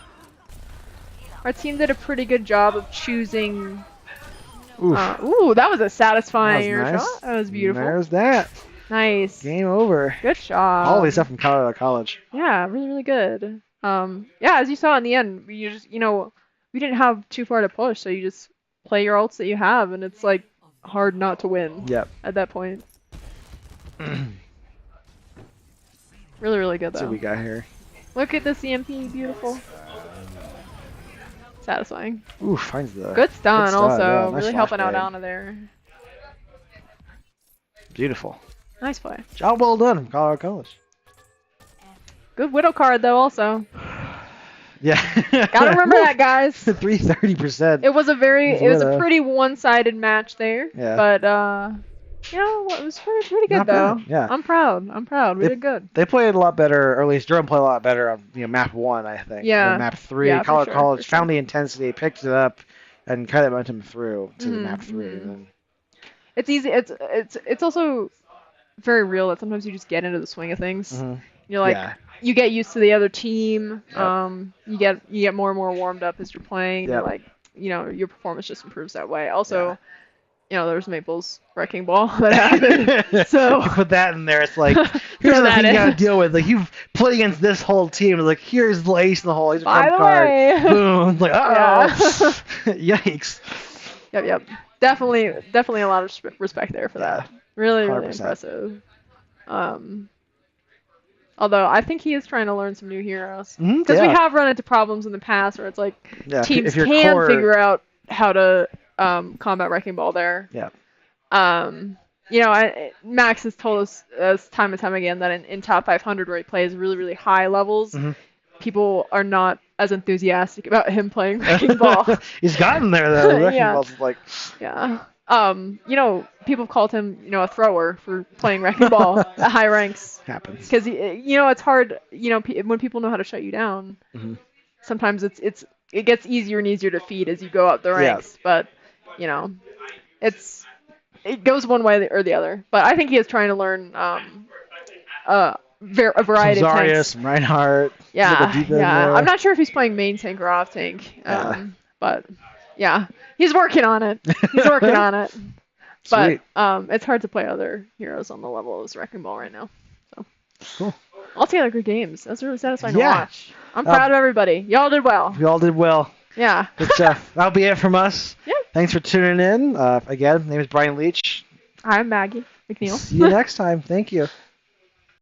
Speaker 2: Our team did a pretty good job of choosing.
Speaker 1: Oof.
Speaker 2: Ooh, that was a satisfying
Speaker 1: That
Speaker 2: air
Speaker 1: was nice.
Speaker 2: shot. That was beautiful.
Speaker 1: There's that.
Speaker 2: Nice.
Speaker 1: Game over.
Speaker 2: Good shot.
Speaker 1: All these stuff from Colorado College.
Speaker 2: Yeah, really, really good. Yeah, as you saw in the end, we just, we didn't have too far to push, so you just play your ults that you have, and it's like hard not to win
Speaker 1: Yep.
Speaker 2: at that point. Really, really good
Speaker 1: That's what
Speaker 2: though.
Speaker 1: we got here.
Speaker 2: Look at this EMP, beautiful. Satisfying.
Speaker 1: Ooh, finds the
Speaker 2: Good stun
Speaker 1: stun,
Speaker 2: also,
Speaker 1: yeah, nice
Speaker 2: really helping out
Speaker 1: flashbang.
Speaker 2: Anna there.
Speaker 1: Beautiful.
Speaker 2: Nice play.
Speaker 1: Job well done from Colorado College.
Speaker 2: Good Widow card though also.
Speaker 1: Yeah.
Speaker 2: Gotta remember that, guys.
Speaker 1: 330%.
Speaker 2: It was a
Speaker 1: Widow.
Speaker 2: pretty one-sided match there.
Speaker 1: Yeah.
Speaker 2: But it was pretty good
Speaker 1: Not
Speaker 2: though.
Speaker 1: bad, yeah.
Speaker 2: I'm proud. We did good.
Speaker 1: They played a lot better, or at least Durham played a lot better on map 1, I think.
Speaker 2: Yeah.
Speaker 1: than map 3.
Speaker 2: Yeah, for
Speaker 1: Colorado
Speaker 2: sure,
Speaker 1: College
Speaker 2: for sure.
Speaker 1: found the intensity, picked it up, and carried that momentum through to the map 3.
Speaker 2: mhm.
Speaker 1: And
Speaker 2: It's easy. It's also very real that sometimes you just get into the swing of things.
Speaker 1: Mhm.
Speaker 2: You're like
Speaker 1: Yeah.
Speaker 2: you get used to the other team.
Speaker 1: Yep.
Speaker 2: You get more and more warmed up as you're playing.
Speaker 1: Yep.
Speaker 2: Like your performance just improves that way. Also, there's Maple's wrecking ball that happened. So
Speaker 1: you put that in there, it's like, here's
Speaker 2: Throw
Speaker 1: the
Speaker 2: that
Speaker 1: thing you
Speaker 2: in.
Speaker 1: gotta deal with. Like, you've played against this whole team. Like, here's the ace in the hole. Here's a
Speaker 2: By
Speaker 1: trump
Speaker 2: the
Speaker 1: card.
Speaker 2: way.
Speaker 1: Boom. It's like, uh-oh. Yikes.
Speaker 2: Yep. Definitely a lot of respect there for that. Really, really
Speaker 1: 100%.
Speaker 2: impressive. Although I think he is trying to learn some new heroes.
Speaker 1: Mhm,
Speaker 2: Because we
Speaker 1: yeah.
Speaker 2: have run into problems in the past where it's like
Speaker 1: Yeah,
Speaker 2: teams
Speaker 1: if your
Speaker 2: can
Speaker 1: core-
Speaker 2: figure out how to combat Wrecking Ball there.
Speaker 1: Yeah.
Speaker 2: Max has told us time and time again that in top 500 where he plays really, really high levels,
Speaker 1: Mhm.
Speaker 2: people are not as enthusiastic about him playing Wrecking Ball.
Speaker 1: He's gotten there though. Wrecking
Speaker 2: Yeah.
Speaker 1: Ball's like
Speaker 2: Yeah. People have called him, a thrower for playing Wrecking Ball at high ranks.
Speaker 1: happens.
Speaker 2: Because, it's hard, when people know how to shut you down,
Speaker 1: Mhm.
Speaker 2: sometimes it gets easier and easier to feed as you go up the
Speaker 1: Yeah.
Speaker 2: ranks. But, it goes one way or the other. But I think he is trying to learn a variety
Speaker 1: Some
Speaker 2: of
Speaker 1: Zarya,
Speaker 2: tanks.
Speaker 1: some Reinhardt.
Speaker 2: Yeah,
Speaker 1: Deep in
Speaker 2: yeah.
Speaker 1: there.
Speaker 2: I'm not sure if he's playing main tank or off tank.
Speaker 1: Yeah.
Speaker 2: But yeah, he's working on it. He's working on it.
Speaker 1: Sweet.
Speaker 2: But it's hard to play other heroes on the level of Wrecking Ball right now. So
Speaker 1: Cool.
Speaker 2: altogether, good games. That's really satisfying
Speaker 1: Yeah.
Speaker 2: to watch. I'm proud of everybody. Y'all did well.
Speaker 1: We all did well.
Speaker 2: Yeah.
Speaker 1: Good stuff. That'll be it from us.
Speaker 2: Yeah.
Speaker 1: Thanks for tuning in. Again, my name is Brian Leach.
Speaker 2: I'm Maggie McNeil.
Speaker 1: See you next time. Thank you.